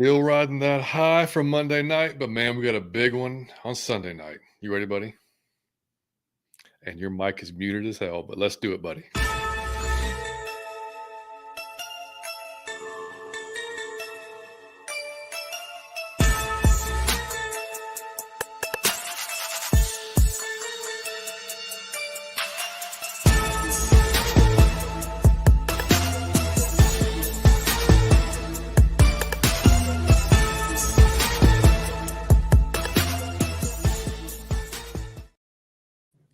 Still riding that high from Monday night, but man, we got a big one on Sunday night. You ready, buddy? And your mic is muted as hell, but let's do it, buddy.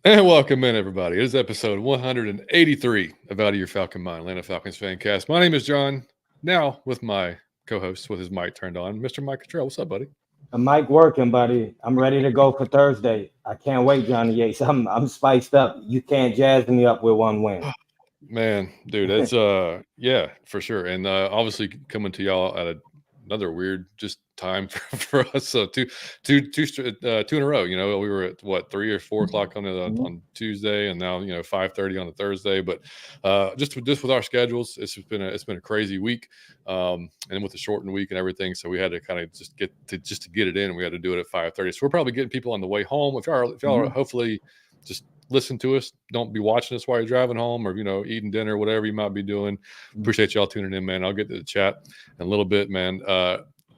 And welcome in, everybody. It is episode 183 of Out of Your Falcon Mind, Atlanta Falcons Fancast. My name is John, now with my co-host with his mic turned on, Mr. Mike Cottrell. What's up, buddy? A mic working, buddy. I'm ready to go for Thursday. I can't wait, Johnny Yates. I'm spiced up. You can't jazz me up with one win. Man, dude, that's yeah, for sure. And obviously coming to y'all at another weird just time for us. So two in a row. You know, we were at what 3 or 4 o'clock on Tuesday, and now 5:30 on a Thursday. But just with our schedules, it's been a crazy week, and with the shortened week and everything, so we had to kind of just to get it in. We had to do it at 5:30. So we're probably getting people on the way home. If y'all are hopefully just listen to us. Don't be watching us while you're driving home or, eating dinner, whatever you might be doing. Appreciate y'all tuning in, man. I'll get to the chat in a little bit, man.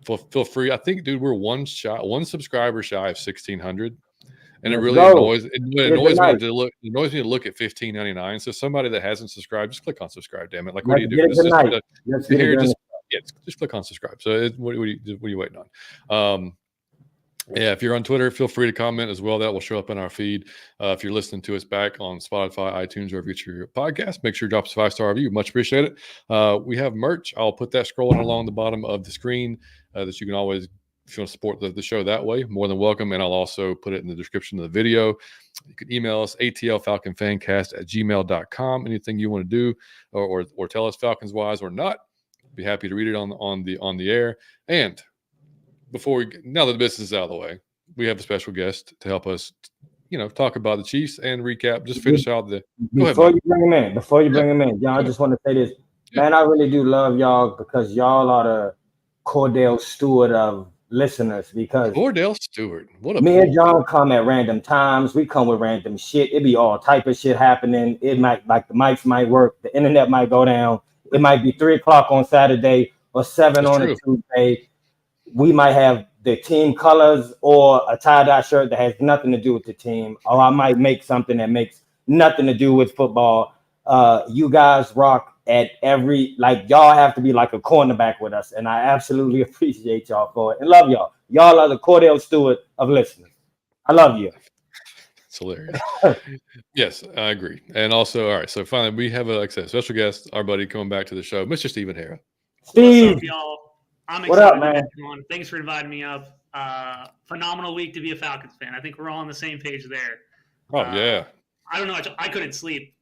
Feel free. I think, dude, we're one subscriber shy of 1,600. And it really annoys me to look at 1,599. So somebody that hasn't subscribed, just click on subscribe, damn it. Like, what do you do? Just click on subscribe. So what are you waiting on? Yeah, if you're on Twitter, feel free to comment as well. That will show up in our feed. If you're listening to us back on Spotify, iTunes, or wherever you get your podcast, make sure you drop us a 5-star review. Much appreciate it. We have merch. I'll put that scrolling along the bottom of the screen that you can always, if you want to support the show that way, more than welcome. And I'll also put it in the description of the video. You can email us, atlfalconfancast@gmail.com. Anything you want to do or tell us Falcons-wise or not, be happy to read it on the air. And now that the business is out of the way, we have a special guest to help us, talk about the Chiefs and recap. Just finish out the. Before you bring him in, John, I just want to say this, man. I really do love y'all because y'all are the Cordell Stewart of listeners. Because Cordell Stewart, me and John come at random times. We come with random shit. It be all type of shit happening. It might, like, the mics might work, the internet might go down. It might be 3 o'clock on Saturday or 7 on a Tuesday. We might have the team colors or a tie-dye shirt that has nothing to do with the team, or I might make something that makes nothing to do with football. You guys rock at y'all have to be like a cornerback with us, and I absolutely appreciate y'all for it and love y'all. Y'all are the Cordell Stewart of listeners. I love you. It's hilarious. Yes, I agree. And also, all right, so finally, we have a special guest, our buddy coming back to the show, Mr. Stephen Harrah. Steve, what's up, y'all? I'm excited. What up, man? Thanks for inviting me up. Phenomenal week to be a Falcons fan. I think we're all on the same page there. Oh, yeah. I don't know. I couldn't sleep.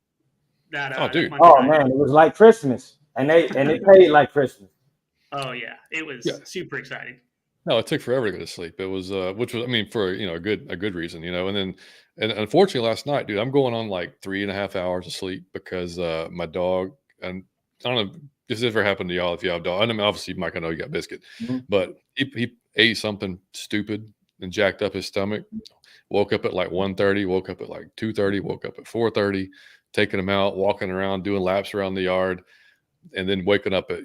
Dude. Man, it was like Christmas, and they paid like Christmas. Oh yeah, it was super exciting. No, it took forever to go to sleep. It was, which was, for a good reason, and unfortunately last night, dude, I'm going on like 3.5 hours of sleep because my dog, and I don't know if this ever happened to y'all if you have a dog. I mean, obviously, Mike, I know you got Biscuit, but he ate something stupid and jacked up his stomach. Woke up at like 1:30, woke up at like 2:30, woke up at 4:30, taking him out, walking around, doing laps around the yard, and then waking up at,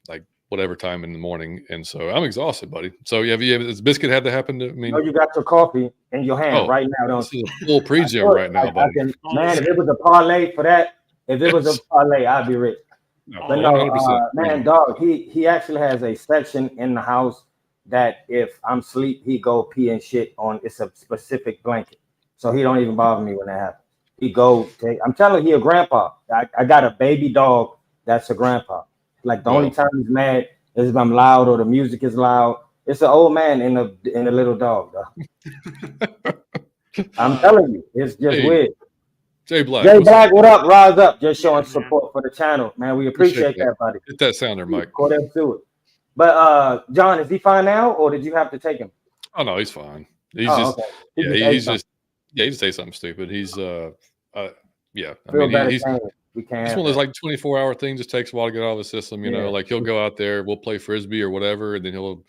like whatever time in the morning. And so I'm exhausted, buddy. So this Biscuit had to happen to me. No, you got your coffee in your hand right now. Don't this is a full pre-gym right now, buddy. Man, if it was a parlay for that, I'd be rich. But no, man, dog, he actually has a section in the house that if I'm asleep, he go pee and shit on. It's a specific blanket, so he don't even bother me when that happens. He go take. I'm telling you, he a grandpa. I got a baby dog that's a grandpa. Like the only time he's mad is if I'm loud or the music is loud. It's an old man in a little dog, dog. I'm telling you, it's just weird. Jay Black, what up? Rise up, just showing support for the channel, man. We appreciate that, buddy. Hit that sounder, Mike. Call them to it. But John, is he fine now, or did you have to take him? Oh no, he's fine. He just ate something stupid. He's yeah. I Feel mean, better he's things. We can't. it's one of those like 24-hour things. Just takes a while to get out of the system. You know, Yeah. like he'll go out there, we'll play frisbee or whatever, and then he'll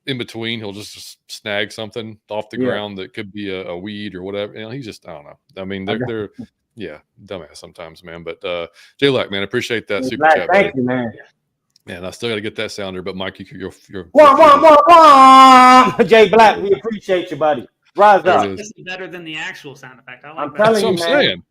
in between he'll just snag something off the Yeah. ground that could be a weed or whatever. You know, he's just I don't know. I mean, they're yeah, dumbass sometimes, man. But J-Lac, man, appreciate that super chat, buddy. Thank you, man. Man, I still got to get that sounder, but Mike, you're Jay Black, we appreciate you, buddy. Rise There up. it is. This is better than the actual sound effect. I like I'm that. telling That's what you, I'm man. saying.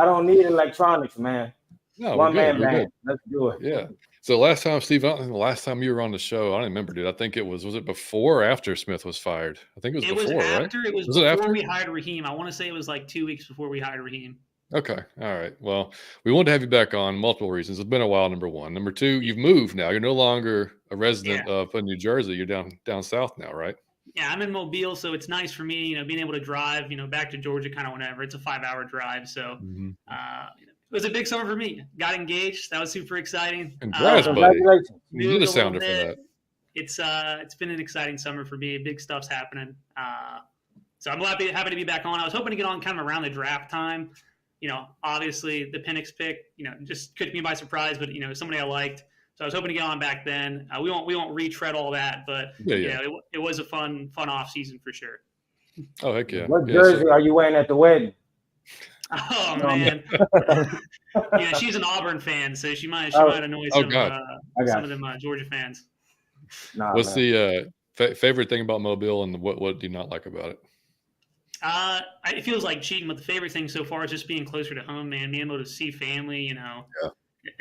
I don't need electronics, man. No, One we're man good. We're band. good. Let's do it. Yeah. So last time, Steve, I don't think the last time you were on the show, I don't remember, dude. I think it was it before or after Smith was fired? I think it was before, right? It was Was it before after? we hired Raheem. I want to say it was like 2 weeks before we hired Raheem. Okay. All right. Well, we wanted to have you back on multiple reasons. It's been a while, number one. Number two, you've moved now. You're no longer a resident of New Jersey. You're down south now, right? Yeah, I'm in Mobile, so it's nice for me, being able to drive, back to Georgia kind of whenever. It's a 5-hour drive, so it was a big summer for me. Got engaged. That was super exciting. Congrats, buddy. Congratulations. You need a sounder for that. It's been an exciting summer for me. Big stuff's happening. So I'm happy to be back on. I was hoping to get on kind of around the draft time. Obviously the Penix pick, just took me by surprise, but somebody I liked. So I was hoping to get on back then. We won't retread all that, but it was a fun off season for sure. Oh heck yeah! What jersey are you wearing at the wedding? Oh man, yeah, she's an Auburn fan, so she might annoy some of them Georgia fans. What's the favorite thing about Mobile, and what do you not like about it? It feels like cheating, but the favorite thing so far is just being closer to home, man. Being able to see family,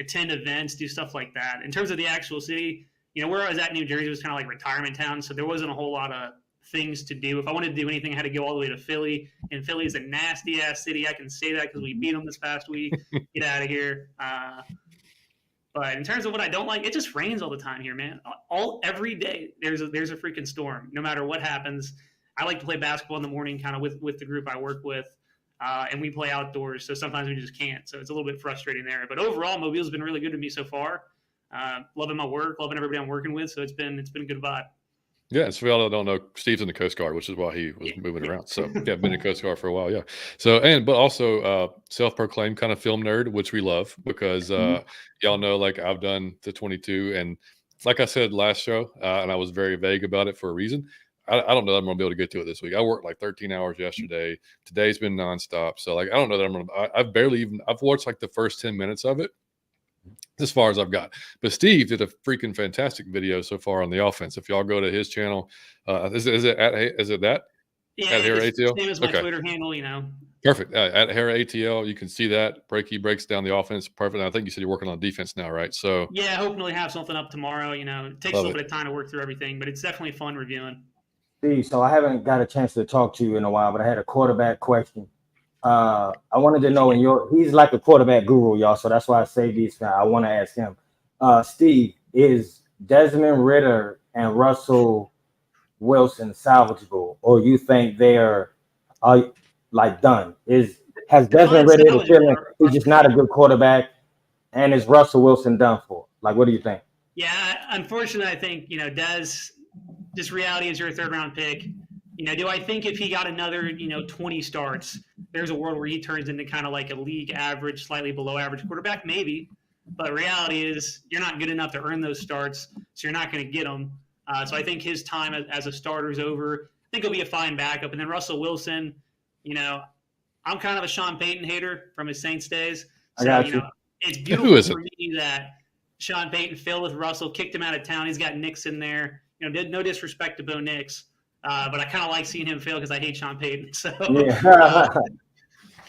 attend events, do stuff like that. In terms of the actual city, where I was at, New Jersey was kind of like retirement town, so there wasn't a whole lot of things to do. If I wanted to do anything, I had to go all the way to Philly, and Philly is a nasty ass city. I can say that because we beat them this past week. Get out of here. But in terms of what I don't like, it just rains all the time here, man. Every day there's a freaking storm. No matter what happens, I like to play basketball in the morning, kind of with the group I work with, and we play outdoors. So sometimes we just can't. So it's a little bit frustrating there. But overall, Mobile's been really good to me so far. Loving my work, loving everybody I'm working with. So it's been a good vibe. Yeah, and so we all don't know, Steve's in the Coast Guard, which is why he was moving around. So yeah, been in the Coast Guard for a while. Yeah. So but also self-proclaimed kind of film nerd, which we love because y'all know, like I've done the 22, and like I said last show, and I was very vague about it for a reason. I don't know that I'm gonna be able to get to it this week. I worked like 13 hours yesterday. Today's been nonstop. So like I don't know that I'm gonna. I've watched like the first 10 minutes of it. As far as I've got, but Steve did a freaking fantastic video so far on the offense. If y'all go to his channel, is it that? Yeah, at Harrah ATL. Same as my Twitter handle, Perfect. At Harrah ATL, you can see that he breaks down the offense perfect. And I think you said you're working on defense now, right? So yeah, hopefully have something up tomorrow. It takes a little bit of time to work through everything, but it's definitely fun reviewing. Steve, so I haven't got a chance to talk to you in a while, but I had a quarterback question. I wanted to know he's like a quarterback guru, y'all. So that's why I say these. I want to ask him, Steve, is Desmond Ridder and Russell Wilson salvageable, or you think they're like done? Has Desmond Ridder the feeling he's just not a good quarterback, and is Russell Wilson done for? Like, what do you think? Yeah, unfortunately, I think Des. Just reality is your third round pick. Do I think if he got another 20 starts, there's a world where he turns into kind of like a league average, slightly below average quarterback? Maybe. But reality is you're not good enough to earn those starts, so you're not going to get them. So I think his time as a starter is over. I think he'll be a fine backup. And then Russell Wilson, I'm kind of a Sean Payton hater from his Saints days. So, it's beautiful for me that Sean Payton filled with Russell, kicked him out of town. He's got Nix in there. No disrespect to Bo Nix. But I kind of like seeing him fail because I hate Sean Payton. So,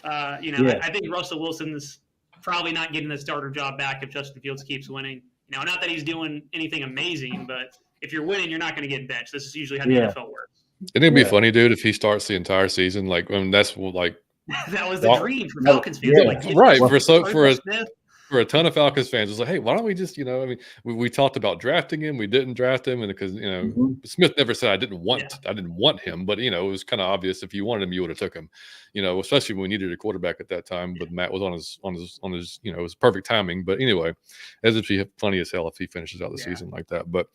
I think Russell Wilson's probably not getting the starter job back if Justin Fields keeps winning. Not that he's doing anything amazing, but if you're winning, you're not going to get benched. This is usually how the NFL works. Isn't it be funny, dude, if he starts the entire season? Like, that's like that was the dream for Falcons fans. Right. For a ton of Falcons fans, it's like, hey, why don't we just, we talked about drafting him. We didn't draft him. And because, Smith never said I didn't want him, but, it was kind of obvious if you wanted him, you would have took him, especially when we needed a quarterback at that time. But Matt was on his, it was perfect timing. But anyway, as if he funny as hell if he finishes out the season like that. But,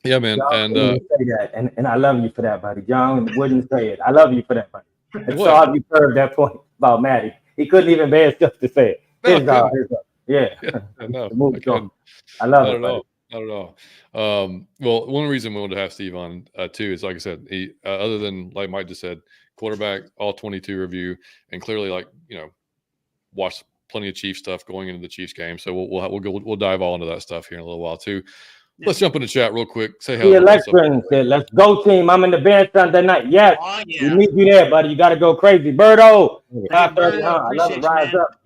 yeah, man. John say that. And I love you for that, buddy. John wouldn't say it. I love you for that, buddy. It's so hard you served that point. about Maddie. He couldn't even bear stuff to say. No, Yeah. I know. The movie I couldn't. I love Not it, at buddy. all. Not at all. Well, one reason we wanted to have Steve on too is, like I said, he other than like Mike just said, quarterback all 22 review, and clearly watched plenty of Chiefs stuff going into the Chiefs game. So we'll dive all into that stuff here in a little while too. Let's jump in the chat real quick. Say hello. The Electron said, "Let's go, team. I'm in the band Sunday night." Yes, we need you there, buddy. You got to go crazy, Birdo. 5:30, huh? I love it. Rise up.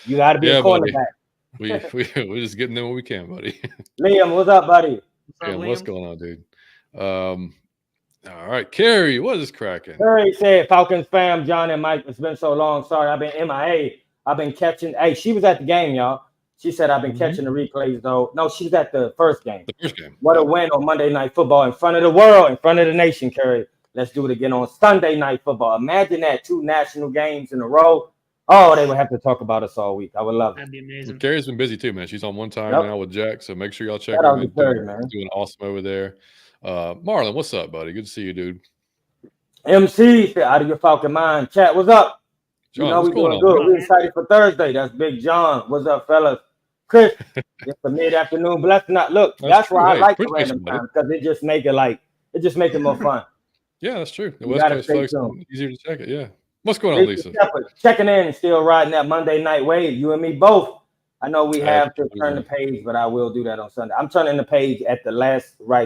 You got to be a cornerback. We're just getting there when we can, buddy. Liam, what's up, buddy? What's going on, dude? All right, Carrie, what is cracking? Carrie said, "Falcons fam, John and Mike. It's been so long. Sorry, I've been MIA. I've been catching. Hey, she was at the game, y'all. She said I've been catching the replays though. No, she's at the first game. The first game. What a win on Monday Night Football in front of the world, in front of the nation, Carrie. Let's do it again on Sunday Night Football. Imagine that, 2 national games in a row. Oh, they would have to talk about us all week. I would love it. That'd be amazing. Well, Carrie's been busy too, man. She's on one time now with Jack, so make sure y'all check Shout her out to Carrie, man. Doing awesome over there. Marlon, what's up, buddy? Good to see you, dude. MC said, out of your Falcon mind. Chat, what's up? John, you know what's we going doing on? good. We excited for Thursday. That's Big John. What's up, fellas? Chris, it's a mid-afternoon blessing. Look, that's why I like the random time, because it just make it more fun. Yeah, that's true. The West Coast folks, easier to check it. Yeah. What's going on, Lisa? Checking in and still riding that Monday night wave. You and me both. I know we have to turn the page, but I will do that on Sunday. I'm turning the page at the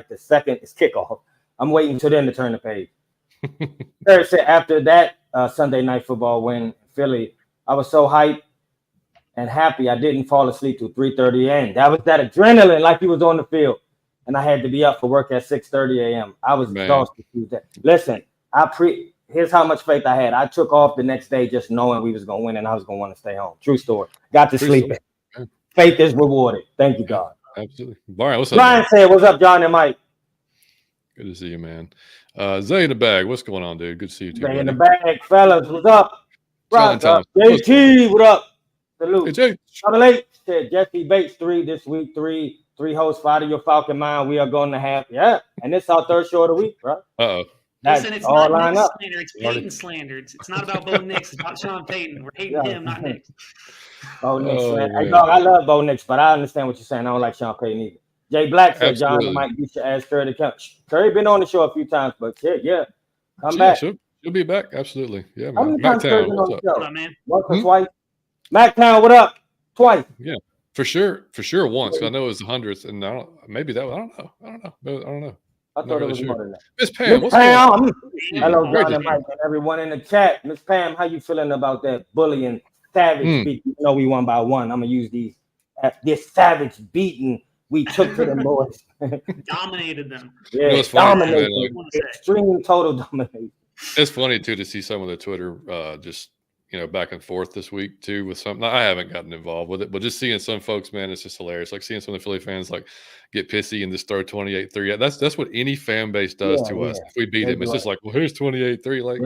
the second is kickoff. I'm waiting until then to turn the page. Terry said after that Sunday Night Football win in Philly, I was so hyped and happy I didn't fall asleep till 3:30 a.m. That was that adrenaline, like he was on the field. And I had to be up for work at 6:30 a.m. I was exhausted. Listen, here's how much faith I had. I took off the next day just knowing we was going to win and I was going to want to stay home. True story. Got to sleep. Faith is rewarded. Thank you, God. Absolutely. Brian, what's up? Brian said, what's up, John and Mike? Good to see you, man. Zay in the bag. What's going on, dude? Good to see you too. Zay in the bag, fellas. What's up? JT, what up? Salute. Hey, Double H said Jesse Bates 3 this week. Three hosts, 5 of your Falcon mind. We are going to have, and this is our third show of the week, right? Uh-oh. Listen, it's all not Nick slander. It's Peyton slander. It's not about Bo Nix. It's about Sean Payton. We're hating him, not Nix. Bo Nix, man. Hey, dog, I love Bo Nix, but I understand what you're saying. I don't like Sean Payton either. Jay Black said, John and Mike, you should ask Curry to come. Curry been on the show a few times, but come back. She'll be back. Absolutely. Yeah, man. How many times Curry's been on the show? What up, man? Once or twice? Mactown, what up? Twice. Yeah, for sure once. I know it was the 100th, and I don't know. I thought it was more than that. Miss Pam, what's Pam. going on? Hello, John and Mike, and everyone in the chat. Miss Pam, how you feeling about that bullying savage beat? You know we won by 1. I'm gonna use this savage beating we took to the boys. Dominated them. Yeah, dominated. Extreme total domination. It's funny too to see some of the Twitter just back and forth this week too with something. I haven't gotten involved with it, but just seeing some folks, man, it's just hilarious. Like seeing some of the Philly fans like get pissy and just throw 28-3. That's what any fan base does to us. If we beat them, it's just like, well, here's 28-3. Like,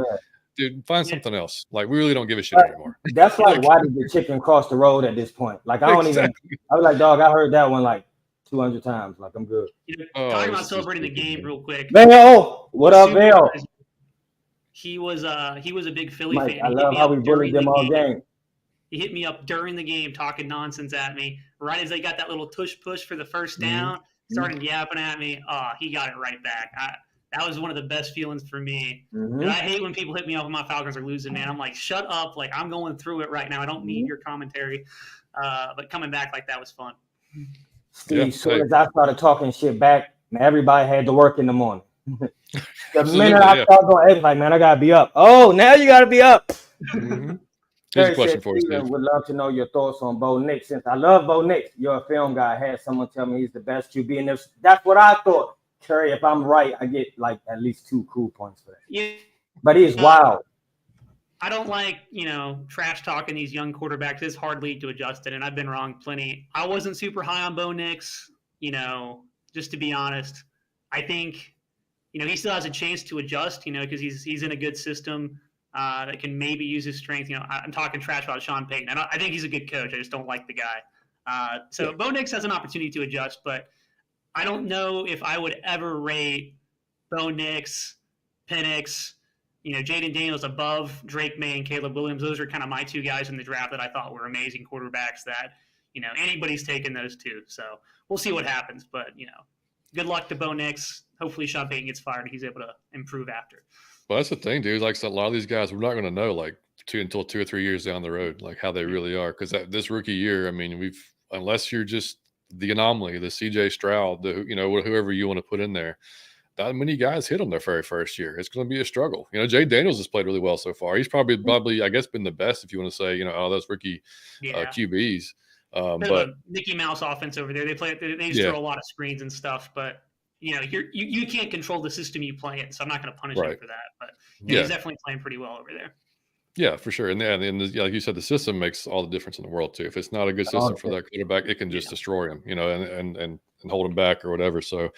dude, find something else. Like, we really don't give a shit anymore. That's like, why did the chicken cross the road at this point? Like, I don't even. I was like, dog, I heard that one like 200 times. Like, I'm good. Talking about celebrating the game real quick. Vale, what up, Vale? He was a big Philly fan. I love how we bullied them all game. He hit me up during the game talking nonsense at me. Right as they got that little push for the first down, started yapping at me. He got it right back. That was one of the best feelings for me. I hate when people hit me up when my Falcons are losing, man. I'm like, shut up. Like, I'm going through it right now. I don't need your commentary. But coming back like that was fun. Steve, as soon as I started talking shit back, man, everybody had to work in the morning. The minute I started going, it's like, man, I gotta be up. Oh, now you gotta be up. Here's a question for you, Steve. Would love to know your thoughts on Bo Nix. Since I love Bo Nix, you're a film guy. I had someone tell me he's the best QB, and that's what I thought. Kerry, if I'm right, I get like at least 2 cool points for that. Yeah, but he's wild. I don't like, trash talking these young quarterbacks. It's hard lead to adjust it, and I've been wrong plenty. I wasn't super high on Bo Nix, just to be honest. I think, he still has a chance to adjust, because he's in a good system that can maybe use his strength. I'm talking trash about Sean Payton. I think he's a good coach. I just don't like the guy. So Bo Nix has an opportunity to adjust, but I don't know if I would ever rate Bo Nix, Penix, Jaden Daniels above Drake May and Caleb Williams. Those are kind of my two guys in the draft that I thought were amazing quarterbacks that, anybody's taking those two. So we'll see what happens. But, good luck to Bo Nix. Hopefully Sean Payton gets fired and he's able to improve after. Well, that's the thing, dude. Like a lot of these guys, we're not going to know until 2 or 3 years down the road, like how they really are. Because this rookie year, I mean, unless you're just the anomaly, the CJ Stroud, whoever you want to put in there, not many guys hit on their very first year. It's going to be a struggle. Jay Daniels has played really well so far. He's probably I guess been the best if you want to say, those rookie QBs. But Mickey Mouse offense over there. They just throw a lot of screens and stuff, but you can't control the system you play in, so I'm not going to punish him for that. But he's definitely playing pretty well over there. Yeah, for sure. And like you said, the system makes all the difference in the world too. If it's not a good system for that quarterback, it can just destroy him, and hold him back or whatever. So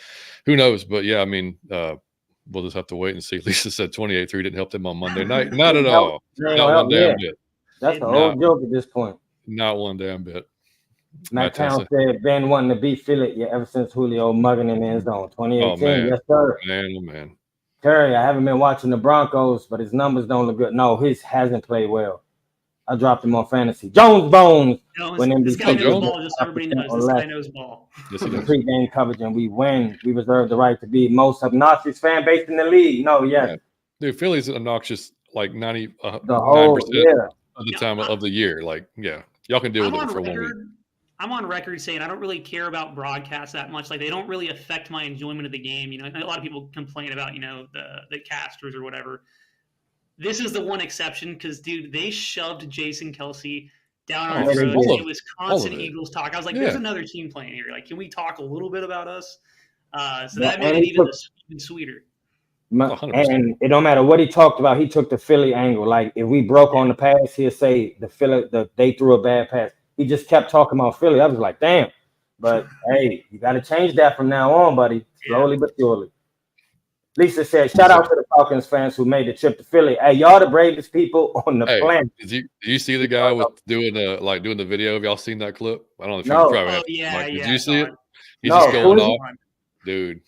who knows? But yeah, I mean, we'll just have to wait and see. Lisa said 28-3 didn't help them on Monday night. Not at all. Not one damn bit. That's the whole joke at this point. Not one damn bit. Matt Town said Ben wanting to beat Philly ever since Julio mugging in the end zone. 2018, yes sir. Man. Terry, I haven't been watching the Broncos, but his numbers don't look good. No, his hasn't played well. I dropped him on fantasy. Jones Bones. This guy knows ball, just so everybody knows. This guy knows ball. Pre-game coverage, and we win. We reserve the right to be most obnoxious fan base in the league. No, yes. Yeah. Dude, Philly's obnoxious like 90% of the time of the year. Like, yeah, y'all can deal with it for 1 week. I'm on record saying I don't really care about broadcasts that much. Like, they don't really affect my enjoyment of the game. A lot of people complain about, the casters or whatever. This is the one exception because, dude, they shoved Jason Kelce down our throats. It was constant Eagles talk. I was like, there's another team playing here. Like, can we talk a little bit about us? So that made it even sweeter. And it don't matter what he talked about. He took the Philly angle. Like, if we broke on the pass, he'll say they threw a bad pass. He just kept talking about Philly. I was like, damn. But, hey, you got to change that from now on, buddy. Slowly but surely. Lisa said, shout out to the Falcons fans who made the trip to Philly. Hey, y'all the bravest people on the planet. Did you see the guy doing the video? Have y'all seen that clip? I don't know if you probably have. Did you see it? He's just going off. Dude,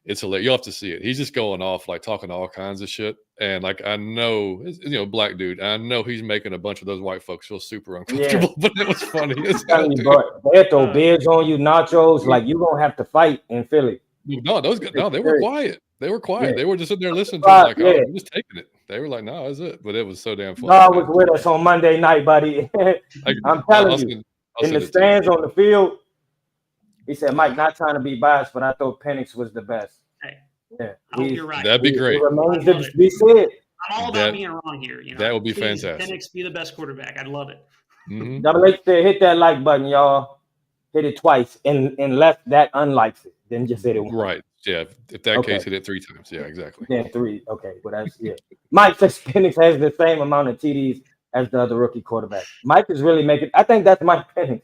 it's hilarious. You'll have to see it. He's just going off, like talking all kinds of shit. And like, I know, black dude, I know he's making a bunch of those white folks feel super uncomfortable, but it was funny. They throw beers on you, nachos, like you gonna have to fight in Philly. No, they were quiet. They were quiet. They were just sitting there listening to him like, we're just taking it. They were like, no, that's it. But it was so damn funny. God was with us on Monday night, buddy. I'm telling you, in the stands on the field, he said, Mike, not trying to be biased, but I thought Penix was the best. I hope you're right. That'd be great. I'm all about being wrong here. That would be fantastic. Penix be the best quarterback. I'd love it. Mm-hmm. Double H said, hit that like button, y'all. Hit it twice, unless that unlikes it. Then just hit it once. Right. Yeah. If that case, hit it 3 times. Yeah, exactly. Then 3. Okay. Well, that's Mike says Penix has the same amount of TDs as the other rookie quarterback. Mike is really making. I think that's Mike Penix.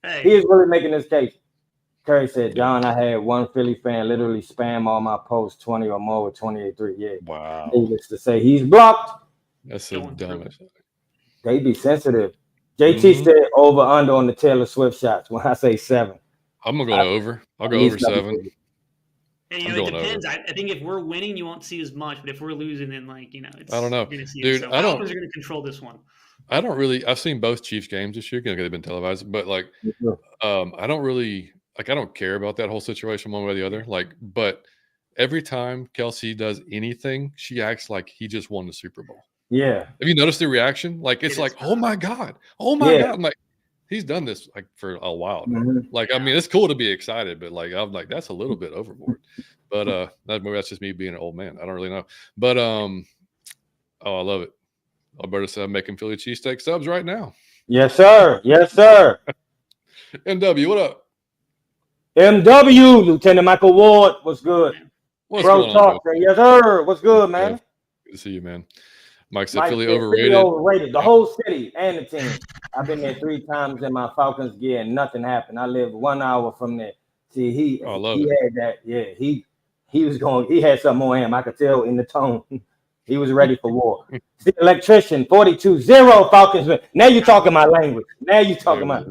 Hey. He is really making this case. Terry said, John, I had one Philly fan literally spam all my posts 20 or more with 28-3. Yeah. Wow. Needless to say, he's blocked. That's so dumb. They be sensitive. JT said over under on the Taylor Swift shots. When I say 7. I'm going to go over. I'll go over 7. And, it depends. I think if we're winning, you won't see as much. But if we're losing, then, it's, I don't know. Dude, so Falcons are going to control this one. I don't really – I've seen both Chiefs games this year because they've been televised. But, I don't really – I don't care about that whole situation one way or the other. But every time Kelce does anything, she acts like he just won the Super Bowl. Yeah. Have you noticed the reaction? It's like, oh my God. Oh my God. I'm like, he's done this for a while now. Mm-hmm. I mean, it's cool to be excited, but I'm like, that's a little bit overboard. But maybe that's just me being an old man. I don't really know. But I love it. Alberta said I'm making Philly cheesesteak subs right now. Yes, sir. Yes, sir. MW, what up? MW, Lieutenant Michael Ward, what's good? What's Bro talk, say, yes, sir. What's good, man? Yeah, good to see you, man. Mike said Philly overrated. The whole city and the team. I've been there 3 times in my Falcons gear and nothing happened. I live 1 hour from there. See, he had that. Yeah, he was going. He had something on him. I could tell in the tone. He was ready for war. See, electrician 42-0 Falcons. Now you're talking my language. Now you're talking my.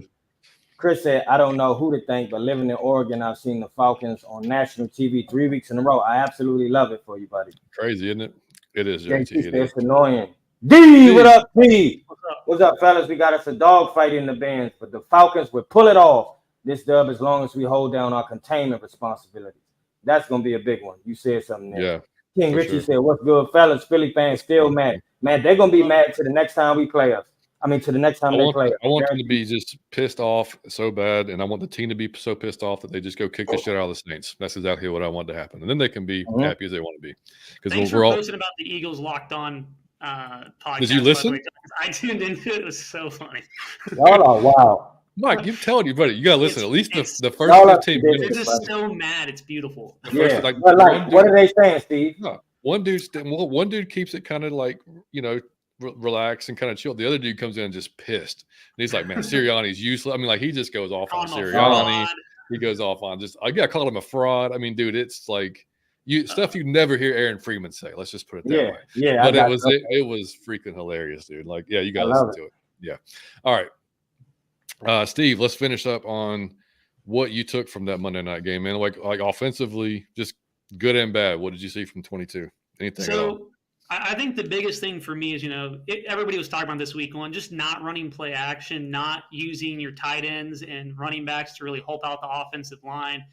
Chris said, I don't know who to thank, but living in Oregon, I've seen the Falcons on national TV 3 weeks in a row. I absolutely love it for you, buddy. Crazy, isn't it? It is JT JT. said It is. it's annoying. D, what up, D? What's up, fellas? We got us a dog fight in the bands, but the Falcons would pull it off this dub as long as we hold down our containment responsibilities. That's gonna be a big one. You said something there. Yeah. King for Richie sure. said, "What's good, fellas? Philly fans still mad. Man, they're gonna be mad to the next time we play us. I mean, to the next time they play us. I want them to be just pissed off so bad, and I want the team to be so pissed off that they just go kick the shit out of the Saints. That's exactly what I want to happen, and then they can be happy as they want to be. Thanks Because for posting about the Eagles Locked On podcast. Did you listen? I tuned into it. It was so funny. Y'all are wow. Mike, I'm telling you, buddy, you gotta listen. At least the first y'all 15 They're minutes. just so mad. It's beautiful. Yeah. Like, But like, what are they saying, Steve? No, one dude keeps it kind of like, you know, relaxed and kind of chill. The other dude comes in and just pissed. And he's like, man, Sirianni's useless. I mean, like, he just goes off on Sirianni. He goes off on just, I called him a fraud. I mean, dude, it's like stuff you never hear Aaron Freeman say. Let's just put it that way. Yeah. But it was freaking hilarious, dude. Like, yeah, you gotta listen to it. Yeah. All right. Steve, let's finish up on what you took from that Monday night game, man. Like offensively, just good and bad. What did you see from 22? Anything at all? I think the biggest thing for me is, everybody was talking about this week one, just not running play action, not using your tight ends and running backs to really help out the offensive line.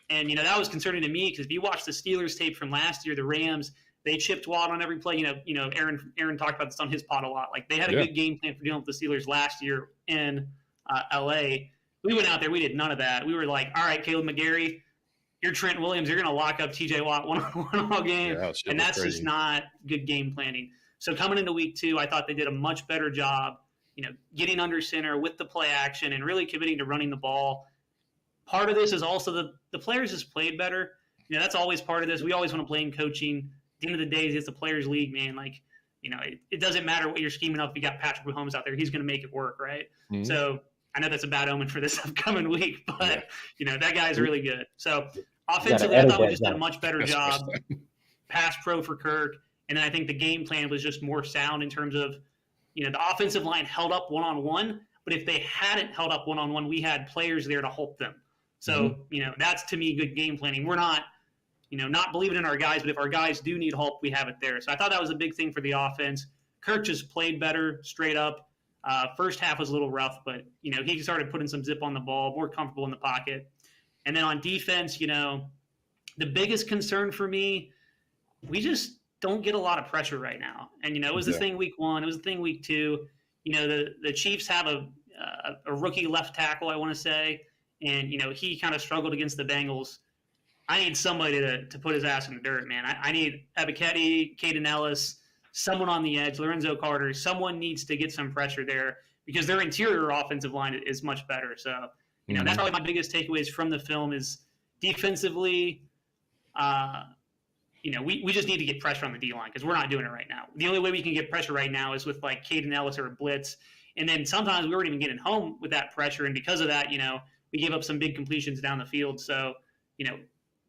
And, that was concerning to me because if you watch the Steelers tape from last year, the Rams, they chipped Watt on every play. Aaron talked about this on his pod a lot. Like, they had a good game plan for dealing with the Steelers last year in L.A. We went out there. We did none of that. We were like, all right, Caleb McGarry, you're Trent Williams. You're going to lock up T.J. Watt one-on-one all game. Yeah, and that's just not good game planning. So coming into week 2, I thought they did a much better job, getting under center with the play action and really committing to running the ball. Part of this is also the players just played better. That's always part of this. We always want to blame coaching. At the end of the day, it's the players' league, man. Like, it doesn't matter what you're scheming up. If you got Patrick Mahomes out there, he's going to make it work, right? Mm-hmm. So I know that's a bad omen for this upcoming week, but, that guy's really good. So offensively, I thought we just did a much better job. Pass pro for Kirk. And then I think the game plan was just more sound in terms of, the offensive line held up one-on-one, but if they hadn't held up one-on-one, we had players there to help them. So, that's to me good game planning. We're not, not believing in our guys, but if our guys do need help, we have it there. So I thought that was a big thing for the offense. Kirk just played better straight up. First half was a little rough, but, he started putting some zip on the ball, more comfortable in the pocket. And then on defense, the biggest concern for me, we just don't get a lot of pressure right now. And, it was the thing week 1. It was the thing week 2. The Chiefs have a rookie left tackle, I want to say. And, he kind of struggled against the Bengals. I need somebody to put his ass in the dirt, man. I need Ebiketie, Caden Ellis, someone on the edge, Lorenzo Carter. Someone needs to get some pressure there because their interior offensive line is much better. So, that's probably my biggest takeaways from the film is defensively, we just need to get pressure on the D-line because we're not doing it right now. The only way we can get pressure right now is with, like, Caden Ellis or a blitz. And then sometimes we weren't even getting home with that pressure. And because of that, we gave up some big completions down the field. So,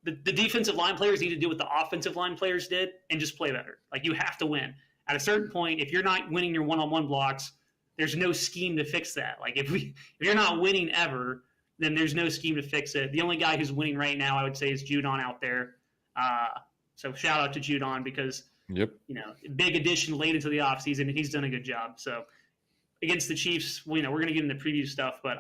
the defensive line players need to do what the offensive line players did and just play better. Like, you have to win. At a certain point, if you're not winning your one-on-one blocks, there's no scheme to fix that. Like, if you're not winning ever, then there's no scheme to fix it. The only guy who's winning right now, I would say, is Judon out there. So shout out to Judon because, big addition late into the offseason, and he's done a good job. So against the Chiefs, we're going to get into preview stuff, but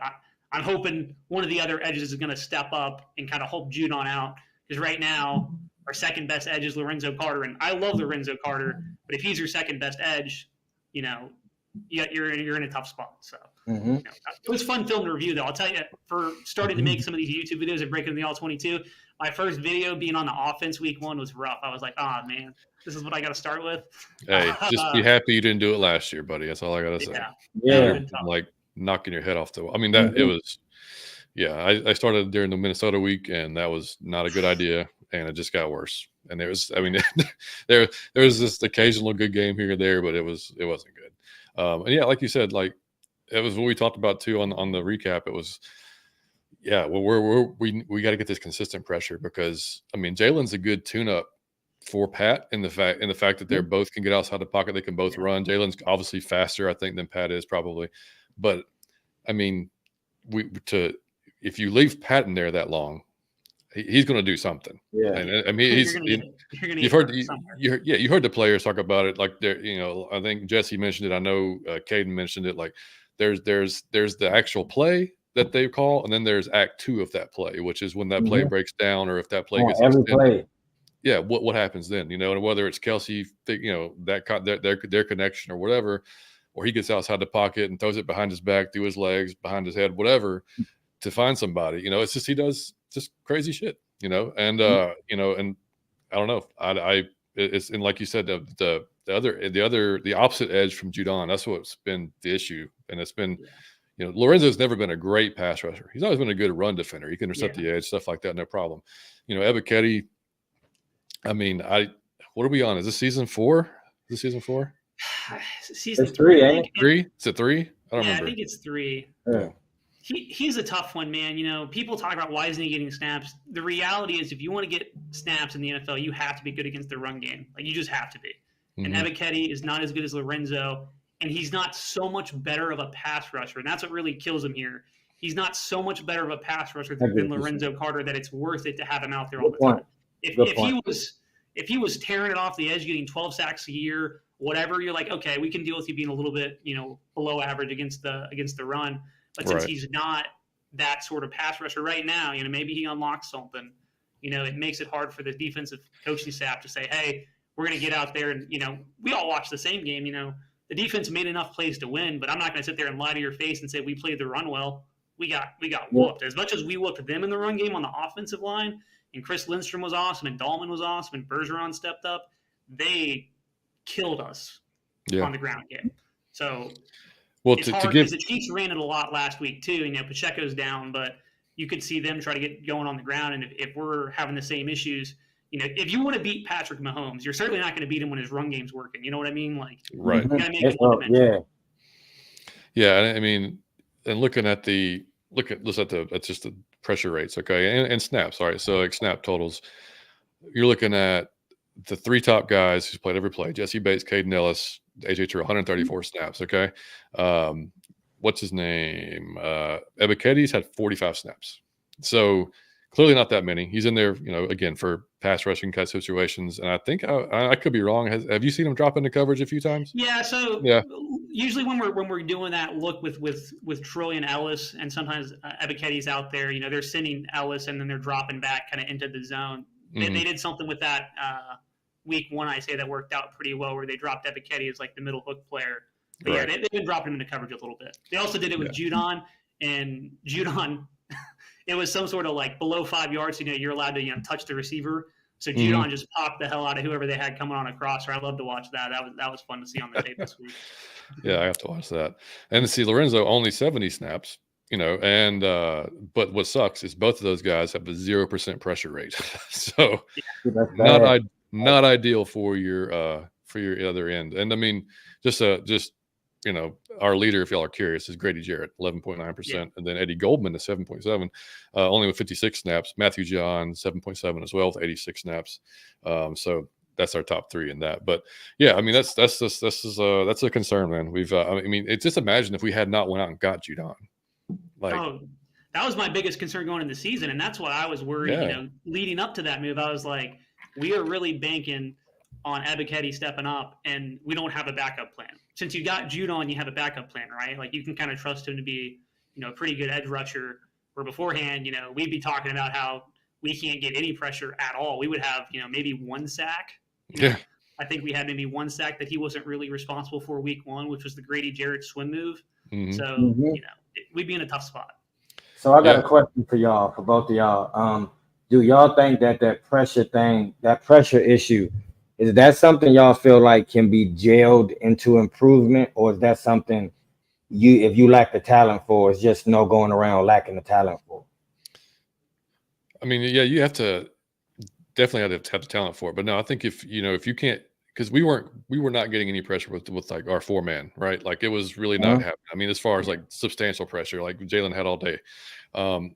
I'm hoping one of the other edges is going to step up and kind of help Judon out. Because right now, our second best edge is Lorenzo Carter, and I love Lorenzo Carter. But if he's your second best edge, you're in a tough spot. So it was fun film to review, though. I'll tell you, for starting to make some of these YouTube videos and breaking the All22, my first video being on the offense week 1 was rough. I was like, oh man, this is what I got to start with. Hey, just be happy you didn't do it last year, buddy. That's all I got to say. Yeah. Like knocking your head off the wall. I mean, that it was. Yeah, I started during the Minnesota week, and that was not a good idea, and it just got worse. And there was this occasional good game here and there, but it wasn't good. And yeah, like you said, like it was what we talked about too on the recap. It was, we got to get this consistent pressure because I mean Jalen's a good tune-up for Pat in the fact that they both can get outside the pocket, they can both run. Jalen's obviously faster, I think, than Pat is probably, but I mean, if you leave Pat in there that long, he's going to do something. Yeah. And I mean, you've heard the players talk about it. Like there, I think Jesse mentioned it. I know Caden mentioned it. Like there's the actual play that they call, and then there's act 2 of that play, which is when that play breaks down or if that play gets every extended. play. Yeah, what happens then? And whether it's Kelsey, their connection or whatever, or he gets outside the pocket and throws it behind his back, through his legs, behind his head, whatever, to find somebody. It's just he does just crazy shit. And and I don't know. It's, and like you said, the opposite edge from Judon. That's what's been the issue, and it's been. Lorenzo's never been a great pass rusher. He's always been a good run defender. He can intercept the edge, stuff like that, no problem. Ebiketie, I mean, what are we on? Is this season 4? Is this season 4? Season 3, ain't it? 3? Is it 3? I don't remember. I think it's 3. Yeah. He's a tough one, man. People talk about why isn't he getting snaps. The reality is, if you want to get snaps in the NFL, you have to be good against the run game. Like, you just have to be. And Ebiketie is not as good as Lorenzo, and he's not so much better of a pass rusher. And that's what really kills him here. He's not so much better of a pass rusher than Lorenzo Carter that it's worth it to have him out there all the time. If he was tearing it off the edge, getting 12 sacks a year, whatever, you're like, okay, we can deal with you being a little bit, below average against the run. But since he's not that sort of pass rusher right now, maybe he unlocks something. It makes it hard for the defensive coaching staff to say, hey, we're going to get out there and, we all watch the same game. The defense made enough plays to win, but I'm not going to sit there and lie to your face and say we played the run well. We got whooped. As much as we whooped them in the run game on the offensive line, and Chris Lindstrom was awesome, and Dahlman was awesome, and Bergeron stepped up, they killed us on the ground game. So it's hard because the Chiefs ran it a lot last week too. Pacheco's down, but you could see them try to get going on the ground. And if we're having the same issues, if you want to beat Patrick Mahomes, you're certainly not going to beat him when his run game's working. You know what I mean? Like, right. You got to make it one-dimensional. Yeah. I mean, and looking at that's just the pressure rates, okay, and snaps. All right, so like snap totals, you're looking at the 3 top guys who's played every play: Jesse Bates, Caden Ellis, AJ Terrell, 134 snaps. Okay, what's his name? Ebiketie's had 45 snaps. So clearly not that many. He's in there, again, for pass rushing cut situations. And I think I could be wrong. Have you seen him drop into coverage a few times? Yeah. So usually when we're doing that look with Troy and Ellis, and sometimes Ebiketie's out there, they're sending Ellis and then they're dropping back kind of into the zone. They did something with that week 1, I say, that worked out pretty well, where they dropped Ebiketie as like the middle hook player. But yeah, they've been dropping him into coverage a little bit. They also did it with Judon, and Judon, it was some sort of like below 5 yards. You're allowed to touch the receiver. So Judon just popped the hell out of whoever they had coming on a crosser. I love to watch that. That was fun to see on the tape this week. Yeah, I have to watch that. And see, Lorenzo only 70 snaps. And but what sucks is both of those guys have a 0% pressure rate. So not ideal for your other end. And I mean, just our leader, if y'all are curious, is Grady Jarrett, 11.9%, and then Eddie Goldman is 7.7, only with 56 snaps. Matthew John, 7.7 as well with 86 snaps. So that's our top 3 in that. But yeah, I mean that's a concern, man. We've I mean, it's just, imagine if we had not went out and got Judon. That was my biggest concern going into the season, and that's why I was worried. Leading up to that move, I was like, we are really banking on Ebiketie stepping up, and we don't have a backup plan. Since you got Judon, you have a backup plan, right? Like, you can kind of trust him to be, a pretty good edge rusher. Where beforehand, we'd be talking about how we can't get any pressure at all. We would have, maybe 1 sack. I think we had maybe 1 sack that he wasn't really responsible for week 1, which was the Grady Jarrett swim move. So, we'd be in a tough spot. So I got a question for y'all, for both of y'all. Do y'all think that pressure thing, that pressure issue, is that something y'all feel like can be jailed into improvement, or is that something if you lack the talent for, it's just no going around lacking the talent for? I mean, yeah, you definitely have to have the talent for it. But no, I think if you can't, because we were not getting any pressure with like our 4-man, right? Like, it was really not happening. I mean, as far as like substantial pressure, like Jalen had all day.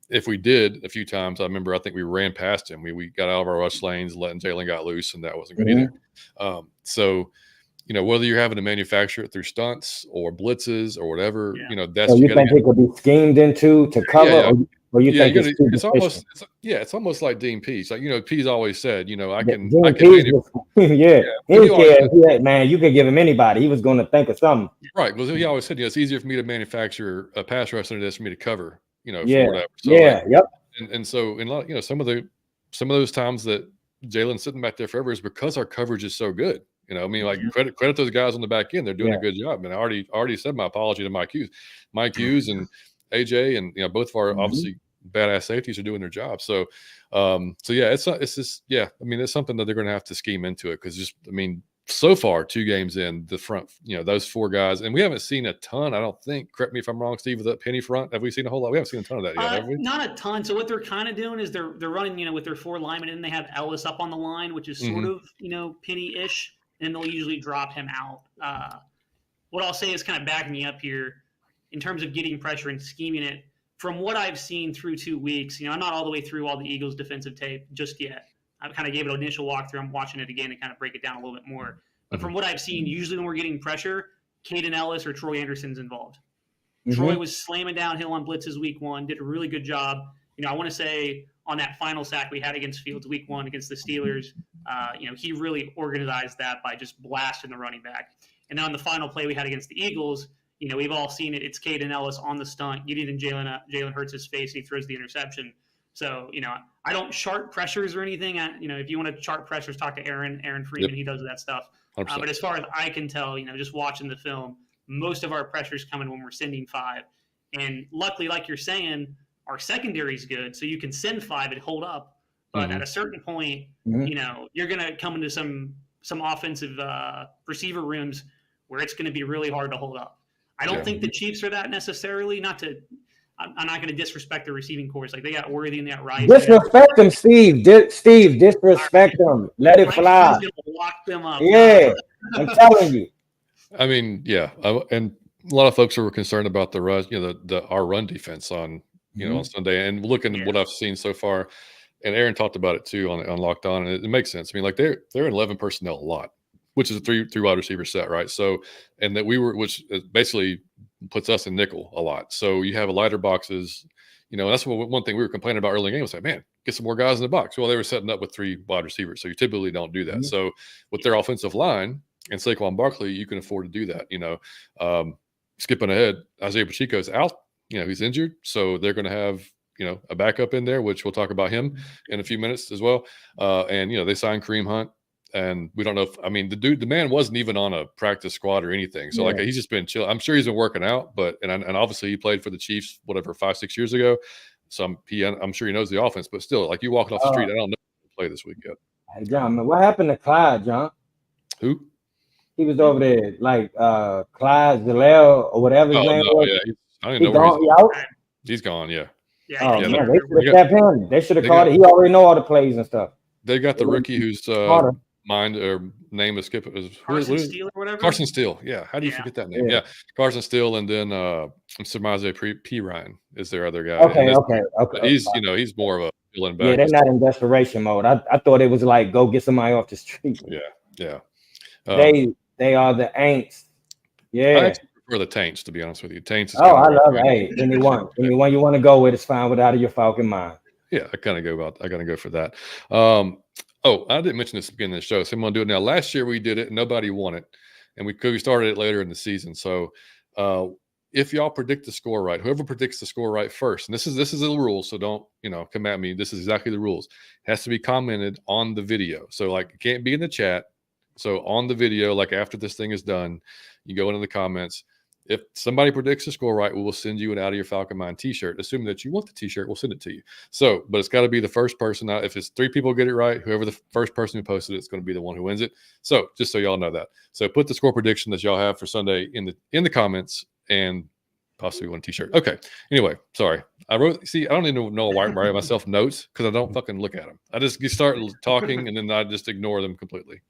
If we did a few times, I think we ran past him. We got out of our rush lanes, letting Jalen got loose, and that wasn't good either. So, whether you're having to manufacture it through stunts or blitzes or whatever, that's so you think it could be schemed into to cover. Yeah. Or you think it's too it's almost it's almost like Dean Pease. Like, Pease always said, I can Pease man, you can give him anybody. He was going to think of something. Right. Well, he always said, it's easier for me to manufacture a pass rush than it is for me to cover, for whatever. So yep. And so in some of those times that Jalen's sitting back there forever is because our coverage is so good. Credit those guys on the back end. They're doing a good job. And I already said my apology to Mike Hughes and AJ, and both of our obviously badass safeties are doing their job. So it's something that they're going to have to scheme into it, because so far 2 games in the front, those 4 guys, and we haven't seen a ton. I don't think. Correct me if I'm wrong, Steve. With that penny front, have we seen a whole lot? We haven't seen a ton of that yet, have we? Not a ton. So what they're kind of doing is they're running, with their 4 linemen, and they have Ellis up on the line, which is sort of penny-ish, and they'll usually drop him out. What I'll say is kind of backing me up here in terms of getting pressure and scheming it. From what I've seen through 2 weeks, I'm not all the way through all the Eagles defensive tape just yet. I kind of gave it an initial walkthrough. I'm watching it again to kind of break it down a little bit more. But from what I've seen, usually when we're getting pressure, Caden Ellis or Troy Anderson's involved. Troy was slamming downhill on blitzes week 1, did a really good job. I want to say on that final sack we had against Fields week 1 against the Steelers, he really organized that by just blasting the running back. And then on the final play we had against the Eagles, we've all seen it. It's Caden Ellis on the stunt, getting in Jalen Hurts' face, and he throws the interception. So, I don't chart pressures or anything. If you want to chart pressures, talk to Aaron Freeman. Yep. He does that stuff. But as far as I can tell, just watching the film, most of our pressure's coming when we're sending 5. And luckily, like you're saying, our secondary's good, so you can send 5 and hold up. But at a certain point, you're going to come into some offensive receiver rooms where it's going to be really hard to hold up. I don't think the Chiefs are that necessarily. I'm not going to disrespect the receiving corps. Like, they got Worthy and they got Rice. Disrespect them, Steve. Steve, disrespect them. Let it fly. Lock them up. Yeah, I'm telling you. And a lot of folks were concerned about the rush, our run defense on on Sunday. And looking at what I've seen so far, and Aaron talked about it too on Locked On, and it makes sense. They're in 11 personnel a lot, which is a three wide receiver set, right? So, and that which basically puts us in nickel a lot. So you have lighter boxes, that's one thing we were complaining about early in the game. Was like, man, get some more guys in the box. Well, they were setting up with 3 wide receivers, so you typically don't do that. So with their offensive line and Saquon Barkley, you can afford to do that. Skipping ahead, Isaiah Pacheco's out. He's injured, so they're going to have a backup in there, which we'll talk about him in a few minutes as well. And they signed Kareem Hunt. And we don't know if the man wasn't even on a practice squad or anything. So he's just been chill. I'm sure he's been working out, but and obviously he played for the Chiefs, 5-6 years ago. So I'm sure he knows the offense, but still, like, you walking off the street, I don't know if he'll play this week yet. Hey John, man, what happened to Clyde, John? Who? He was over there, like Clyde Zalel or whatever his name was. Yeah, I don't even know where he's out. He's gone. Yeah. Man, they should have kept him. They should have called it. He already know all the plays and stuff. They got the rookie who's name is Carson Steele or whatever. Carson Steele, yeah. How do you forget that name? Yeah, Carson Steele, and then Samaje P. Ryan is their other guy. Okay. He's he's more of a filling back. Yeah, they're not in desperation mode. I thought it was like go get somebody off the street. Yeah. They are the Aints. Yeah. I actually prefer the Taints, to be honest with you. Taints. I love it. Hey, anyone you want to go with is fine without your Falcon mind. Yeah, I gotta go for that. I didn't mention this at the beginning of the show, so I'm going to do it now. Last year we did it, and nobody won it, and we started it later in the season. So if y'all predict the score right, whoever predicts the score right first, and this is the rules, so don't come at me. This is exactly the rules. It has to be commented on the video, so like it can't be in the chat. So on the video, like after this thing is done, you go into the comments. If somebody predicts the score right, we will send you an Out of Your Falcon Mind t-shirt. Assuming that you want the t-shirt, we'll send it to you. So, but it's got to be the first person. If it's 3 people get it right, whoever the first person who posted it's going to be the one who wins it. So, just so y'all know that. So, put the score prediction that y'all have for Sunday in the comments, and possibly win a t-shirt. Okay. Anyway, sorry. I don't even know why I write myself notes because I don't fucking look at them. I just start talking and then I just ignore them completely.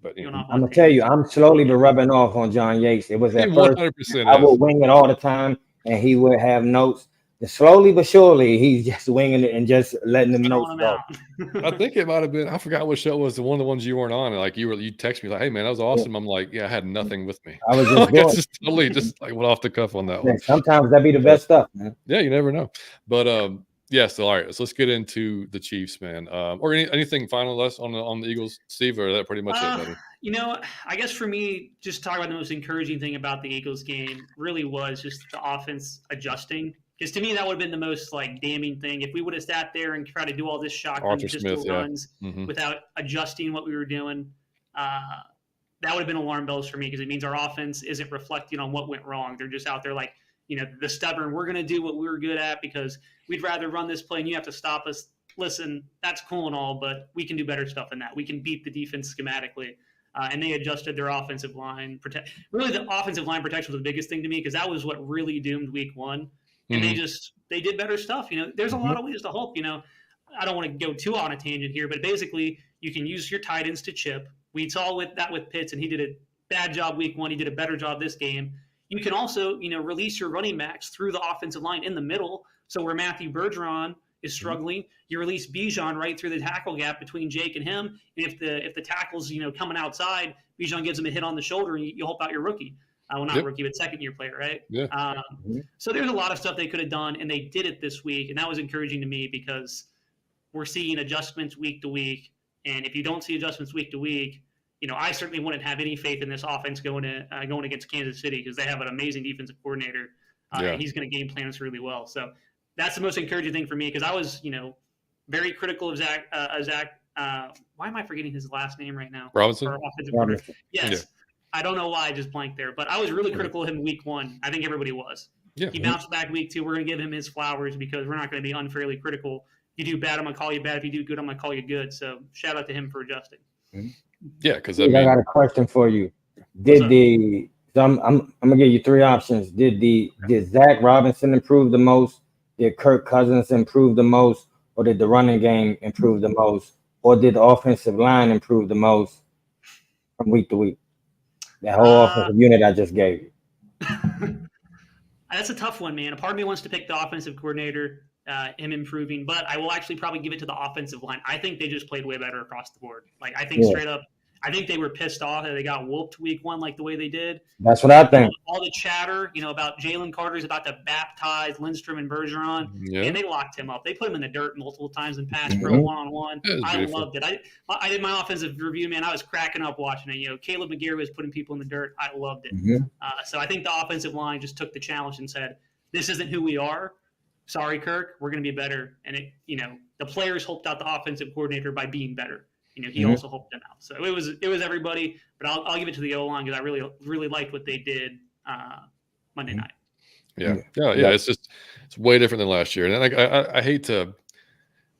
But I'm gonna tell you, I'm slowly been rubbing off on John Yates. It was at 100%. I would wing it all the time, and he would have notes. And slowly but surely, he's just winging it and just letting them know. I think it might have been. I forgot what show it was. One of the ones you weren't on. Like you text me like, "Hey man, that was awesome." I'm like, "Yeah, I had nothing with me." I was just, like, I just totally just like went off the cuff on that one. Sometimes that be the best stuff, man. Yeah, you never know. But yeah. So all right, so let's get into the Chiefs, man. Or anything final less on the Eagles, Steve, or is that pretty much it, buddy? You know, I guess for me, just talking about the most encouraging thing about the Eagles game really was just the offense adjusting. Because to me, that would have been the most like damning thing. If we would have sat there and tried to do all this shotgun pistol runs without adjusting what we were doing, that would have been alarm bells for me, because it means our offense isn't reflecting on what went wrong. They're just out there like, you know, the stubborn, we're going to do what we were good at because we'd rather run this play and you have to stop us. Listen, that's cool and all, but we can do better stuff than that. We can beat the defense schematically. And they adjusted their offensive line. Really, the offensive line protection was the biggest thing to me, because that was what really doomed week one. And they did better stuff. You know, there's a lot of ways to hope. You know, I don't want to go too on a tangent here, but basically you can use your tight ends to chip. We saw with Pitts, and he did a bad job week one. He did a better job this game. You can also, you know, release your running backs through the offensive line in the middle. So where Matthew Bergeron is struggling, you release Bijan right through the tackle gap between Jake and him. And if the tackle's, you know, coming outside, Bijan gives him a hit on the shoulder, and you help out your rookie. Well, not rookie, but second-year player, right? Yeah. So there's a lot of stuff they could have done, and they did it this week, and that was encouraging to me, because we're seeing adjustments week to week. And if you don't see adjustments week to week, you know, I certainly wouldn't have any faith in this offense going against Kansas City, because they have an amazing defensive coordinator, and he's going to game plan us really well. So that's the most encouraging thing for me, because I was, you know, very critical of Zach. Why am I forgetting his last name right now? Robinson. Yes. Yeah. I don't know why I just blanked there, but I was really critical of him week one. I think everybody was. Yeah. He bounced back week two. We're going to give him his flowers, because we're not going to be unfairly critical. If you do bad, I'm going to call you bad. If you do good, I'm going to call you good. So shout out to him for adjusting. Yeah, because I got a question for you. I'm gonna give you three options. Did Zach Robinson improve the most? Did Kirk Cousins improve the most? Or did the running game improve the most? Or did the offensive line improve the most from week to week? That whole offensive unit I just gave you. That's a tough one, man. A part of me wants to pick the offensive coordinator, him improving, but I will actually probably give it to the offensive line. I think they just played way better across the board. Like, I think straight up, I think they were pissed off that they got whooped week one like the way they did. That's what I think. All the chatter, you know, about Jalen Carter's about to baptize Lindstrom and Bergeron, and they locked him up. They put him in the dirt multiple times in pass pro one-on-one. I loved it. I did my offensive review, man. I was cracking up watching it. You know, Caleb McGarry was putting people in the dirt. I loved it. So I think the offensive line just took the challenge and said, "This isn't who we are. Sorry, Kirk. We're going to be better." And the players helped out the offensive coordinator by being better. You know, he also helped them out. So it was everybody, but I'll give it to the O-line, because I really liked what they did Monday night. Yeah. It's way different than last year. And I hate to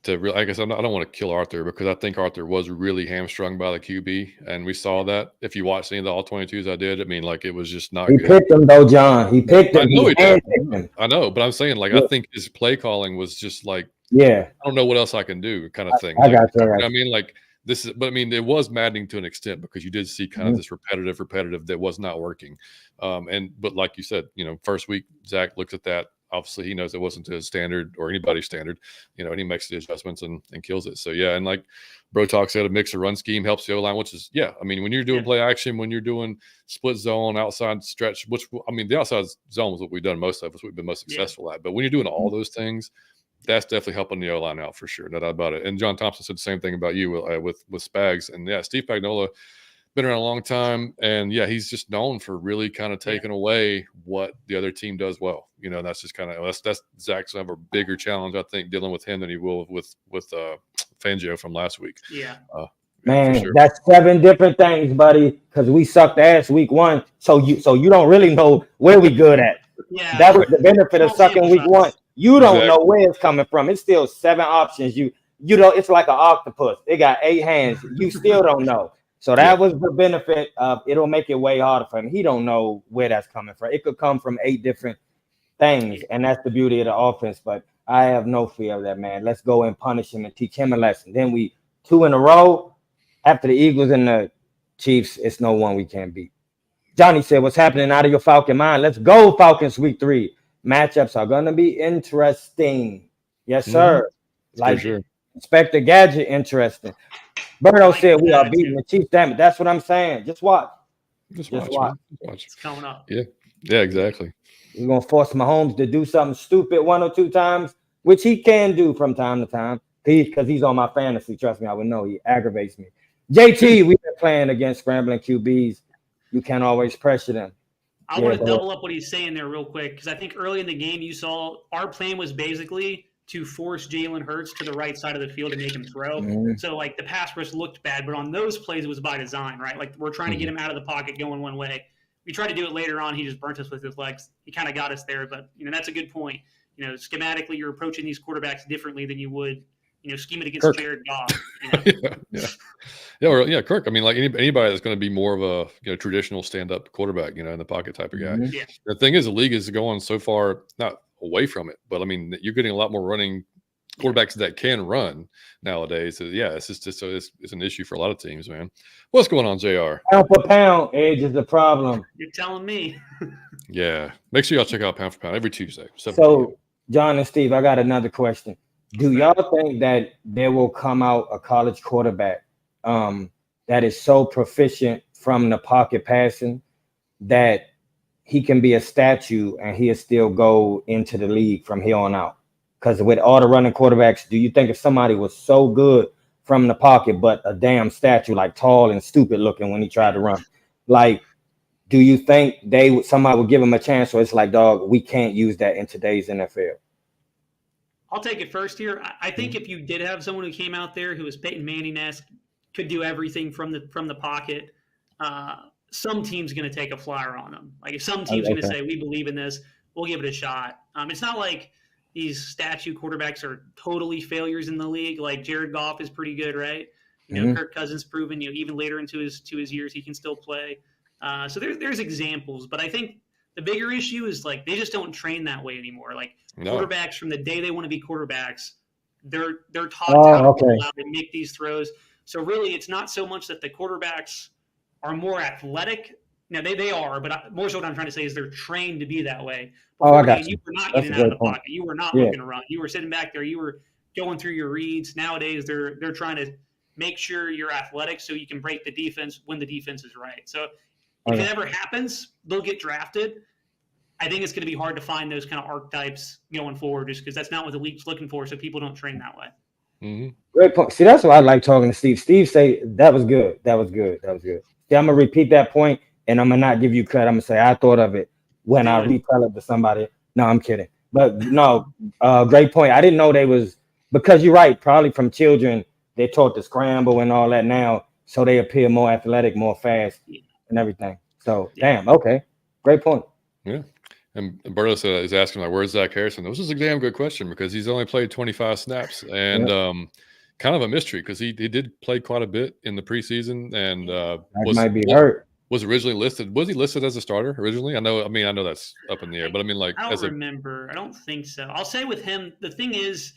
really, I guess I don't want to kill Arthur, because I think Arthur was really hamstrung by the QB, and we saw that. If you watched any of the All-22s I did, I mean, like, it was just not good. He picked him though, John. He picked him. I know he did. I know, but I'm saying, like, I think his play calling was just like, I don't know what else I can do, kind of thing. I got you. Right. I mean, like, but I mean, it was maddening to an extent, because you did see kind of this repetitive that was not working. But like you said, you know, first week, Zach looks at that. Obviously, he knows it wasn't to his standard or anybody's standard, you know, and he makes the adjustments and kills it. So, yeah. And like Bro Talk said, a mix of run scheme helps the O-line, which is, I mean, when you're doing play action, when you're doing split zone, outside stretch, which, I mean, the outside zone was what we've done most of us. We've been most successful at. But when you're doing all those things, that's definitely helping the O-line out for sure. No doubt about it. And John Thompson said the same thing about you with Spags. And Steve Spagnuolo, been around a long time, and he's just known for really kind of taking away what the other team does well. You know, that's just kind of that's Zach's have a bigger challenge, I think, dealing with him than he will with Fangio from last week. Man, that's 7 different things, buddy. Because we sucked ass week one, so you don't really know where we good at. That was the benefit of sucking week one. You don't know where it's coming from. It's still 7 options. You know, it's like an octopus. It got 8 hands. You still don't know. So that was the benefit of it'll make it way harder for him. He don't know where that's coming from. It could come from 8 different things, and that's the beauty of the offense. But I have no fear of that, man. Let's go and punish him and teach him a lesson. Then we 2 in a row after the Eagles and the Chiefs. It's no one we can't beat. Johnny said, "What's happening out of your Falcon mind? Let's go Falcons week 3. matchups are going to be interesting. Yes, sir. Like sure. Inspector Gadget, interesting. Berto like said we are that, beating too. the Chiefs. Damn it. That's what I'm saying. Just watch. Just Just watch, watch. man. Just watch. It's coming up. Yeah, exactly. We're going to force Mahomes to do something stupid 1 or 2 times, which he can do from time to time because he's on my fantasy. Trust me, I would know. He aggravates me. JT, we've been playing against scrambling QBs. You can't always pressure them. I want to double up what he's saying there real quick because I think early in the game you saw our plan was basically to force Jalen Hurts to the right side of the field and make him throw. Mm-hmm. So like the pass rush looked bad, but on those plays it was by design, right? Like we're trying to get him out of the pocket going one way. We tried to do it later on. He just burnt us with his legs. He kind of got us there, but that's a good point. Schematically, you're approaching these quarterbacks differently than you would, scheme it against Kirk. Jared Goff. Kirk. I mean, like anybody that's going to be more of a traditional stand-up quarterback, in the pocket type of guy. Mm-hmm. Yeah. The thing is, the league is going so far not away from it, but I mean, you're getting a lot more running quarterbacks that can run nowadays. So, yeah, it's an issue for a lot of teams, man. What's going on, JR? Pound for pound, Edge is the problem. You're telling me. Yeah, make sure y'all check out Pound for Pound every Tuesday. So, John and Steve, I got another question. Do y'all think that there will come out a college quarterback that is so proficient from the pocket passing that he can be a statue and he'll still go into the league from here on out? Because with all the running quarterbacks, do you think if somebody was so good from the pocket but a damn statue, like tall and stupid looking when he tried to run, like, do you think somebody would give him a chance, or it's like, dog, we can't use that in today's NFL? I'll take it first here. I think if you did have someone who came out there who was Peyton Manning-esque, could do everything from the pocket, some team's going to take a flyer on them. Like if some team's going to say, we believe in this, we'll give it a shot. It's not like these statue quarterbacks are totally failures in the league. Like Jared Goff is pretty good, right? Kirk Cousins proven, even later into his years, he can still play. So there's examples, but I think the bigger issue is like they just don't train that way anymore. Like quarterbacks from the day they want to be quarterbacks, they're taught how to make these throws. So really, it's not so much that the quarterbacks are more athletic. Now they are, but more so what I'm trying to say is they're trained to be that way. I got you. You were not getting out of the pocket. You were not looking to run. You were sitting back there. You were going through your reads. Nowadays, they're trying to make sure you're athletic so you can break the defense when the defense is right. So if it ever happens, they'll get drafted. I think it's going to be hard to find those kind of archetypes going forward just because that's not what the league's looking for, so people don't train that way. Mm-hmm. Great point. See, that's why I like talking to Steve. Steve say, that was good. That was good. That was good. See, I'm going to repeat that point, and I'm going to not give you credit. I'm going to say I thought of it when I retell it to somebody. No, I'm kidding. But no, great point. I didn't know they was – because you're right. Probably from children, they're taught to scramble and all that now, so they appear more athletic, more fast, and everything. So, damn, okay. Great point. Yeah. And Berto is asking, like, where's Zach Harrison? This is a damn good question because he's only played 25 snaps and kind of a mystery because he did play quite a bit in the preseason and might be hurt. Was originally listed. Was he listed as a starter originally? I know that's up in the air, but I mean, like, I don't remember. I don't think so. I'll say with him, the thing is,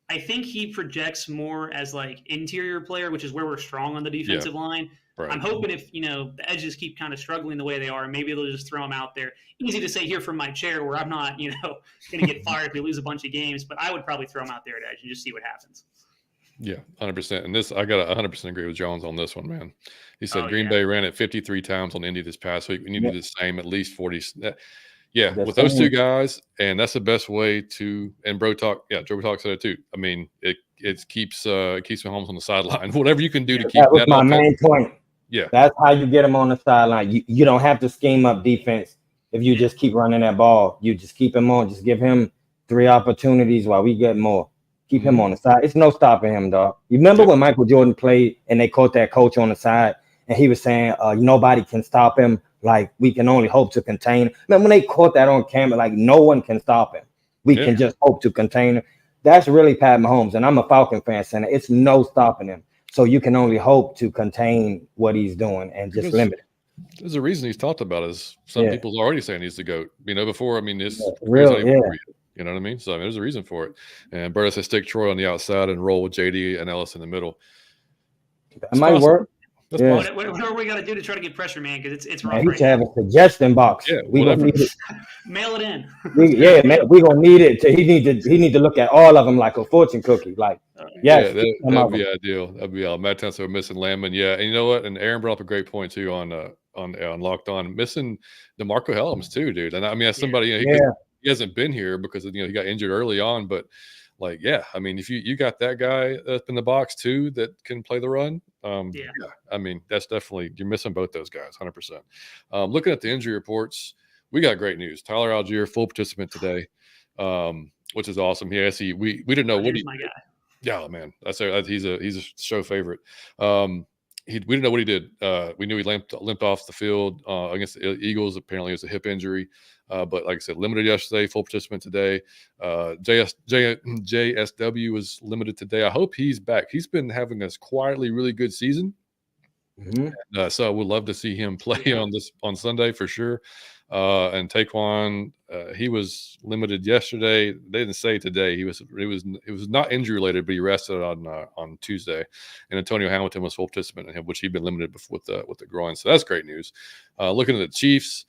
I think he projects more as like interior player, which is where we're strong on the defensive line. Right. I'm hoping if, the edges keep kind of struggling the way they are, maybe they'll just throw him out there. Easy to say here from my chair where I'm not, going to get fired if we lose a bunch of games, but I would probably throw him out there at edge and just see what happens. Yeah, 100%. And I got to 100% agree with Jones on this one, man. He said Green Bay ran it 53 times on Indy this past week. We need to do the same, at least 40. Yeah, with those two guys, and that's the best way to. And Joe Talk said it too. I mean, it keeps Mahomes on the sideline. Whatever you can do to keep that was my main point. Yeah, that's how you get him on the sideline. You don't have to scheme up defense if you just keep running that ball. You just keep him on. Just give him 3 opportunities while we get more. Keep him on the side. It's no stopping him, dog. You remember when Michael Jordan played and they caught that coach on the side and he was saying nobody can stop him. Like, we can only hope to contain him. Man, when they caught that on camera, like, no one can stop him. We can just hope to contain him. That's really Pat Mahomes. And I'm a Falcon fan saying it's no stopping him. So you can only hope to contain what he's doing and just limit it. There's a reason he's talked about is some people's already saying he's the GOAT. Before, I mean, it's real, you know what I mean? So, there's a reason for it. And Berto says stick Troy on the outside and roll with JD and Ellis in the middle. That might work. That's Yeah. possible. What are we got to do to try to get pressure, man? Because it's rough Man, he right should have now. a suggestion box. Yeah, We gonna whatever. need it. Mail it in. Yeah, man, we gonna need it. He need to look at all of them like a fortune cookie. Like, yes, Yeah, some that'd of be them. ideal. That'd be all. Matt Tunsil missing Landman. Yeah, and you know what? And Aaron brought up a great point too on Locked On, missing DeMarco Helms too, dude. And I mean, as somebody, you know, Yeah. he hasn't been here because he got injured early on, but like, yeah, I mean, if you got that guy up in the box too that can play the run, yeah, I mean, that's definitely, you're missing both those guys, 100%. Looking at the injury reports, we got great news. Tyler Algier, full participant today, which is awesome. Yes, we didn't know what my guy. Yeah, man, he's a show favorite. We didn't know what he did. We knew he limped off the field against the Eagles. Apparently, it was a hip injury. But like I said, limited yesterday, full participant today. JSW was limited today. I hope he's back. He's been having this quietly really good season. Mm-hmm. So I would love to see him play on Sunday for sure. And Taquan, he was limited yesterday. They didn't say today. It was not injury related, but he rested on Tuesday. And Antonio Hamilton was full participant in him, which he'd been limited with the groin. So that's great news. Looking at the Chiefs,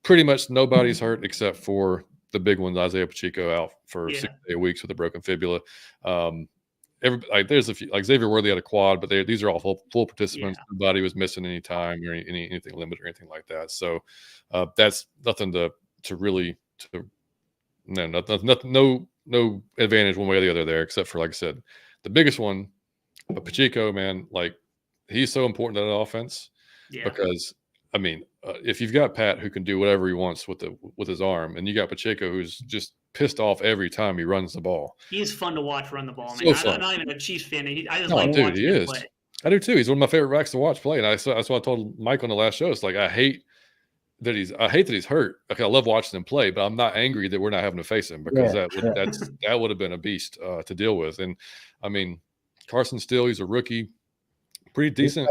pretty much nobody's hurt except for the big ones. Isaiah Pacheco out for 6 weeks with a broken fibula. There's a few, like Xavier Worthy had a quad, but these are all full participants. Nobody was missing any time or anything limited or anything like that. So that's nothing no advantage one way or the other there, except for, like I said, the biggest one. But Pacheco, man, like, he's so important to that offense because, I mean, if you've got Pat who can do whatever he wants with his arm, and you got Pacheco who's just pissed off every time he runs the ball. He's fun to watch run the ball. So I'm not even a Chiefs fan. I just like watching him play. I do too. He's one of my favorite backs to watch play, and that's what I told Mike on the last show. It's like I hate that he's hurt. Like, I love watching him play, but I'm not angry that we're not having to face him because that would have been a beast to deal with. And I mean, Carson Steele, he's a rookie, pretty decent.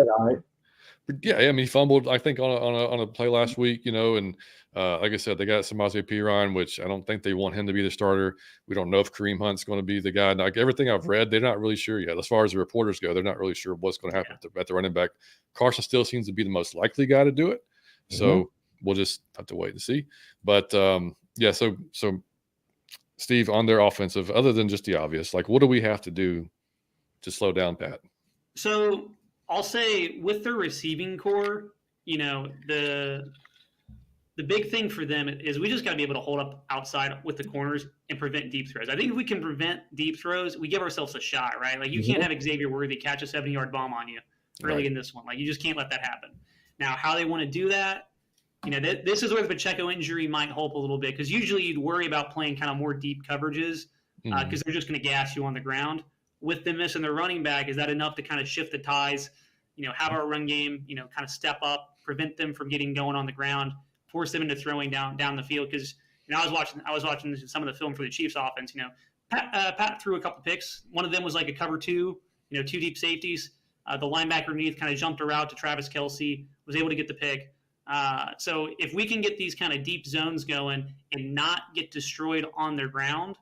Yeah, I mean, he fumbled, I think, on a play last week, and like I said, they got Samaje Perine, which I don't think they want him to be the starter. We don't know if Kareem Hunt's going to be the guy. Like, everything I've read, they're not really sure yet. As far as the reporters go, they're not really sure what's going to happen at the running back. Carson still seems to be the most likely guy to do it. So we'll just have to wait and see. But so Steve, on their offensive, other than just the obvious, like, what do we have to do to slow down Pat? So I'll say with their receiving core, the big thing for them is we just got to be able to hold up outside with the corners and prevent deep throws. I think if we can prevent deep throws, we give ourselves a shot, right? Like, you can't have Xavier Worthy catch a 70-yard bomb on you early in this one. Like, you just can't let that happen. Now, how they want to do that, this is where the Pacheco injury might help a little bit, because usually you'd worry about playing kind of more deep coverages because they're just going to gas you on the ground. With them missing their running back, is that enough to kind of shift the ties, have our run game, kind of step up, prevent them from getting going on the ground, force them into throwing down the field? Because I was watching some of the film for the Chiefs offense. Pat threw a couple picks. One of them was like a cover two, two deep safeties. The linebacker underneath kind of jumped a route to Travis Kelce, was able to get the pick. So if we can get these kind of deep zones going and not get destroyed on their ground,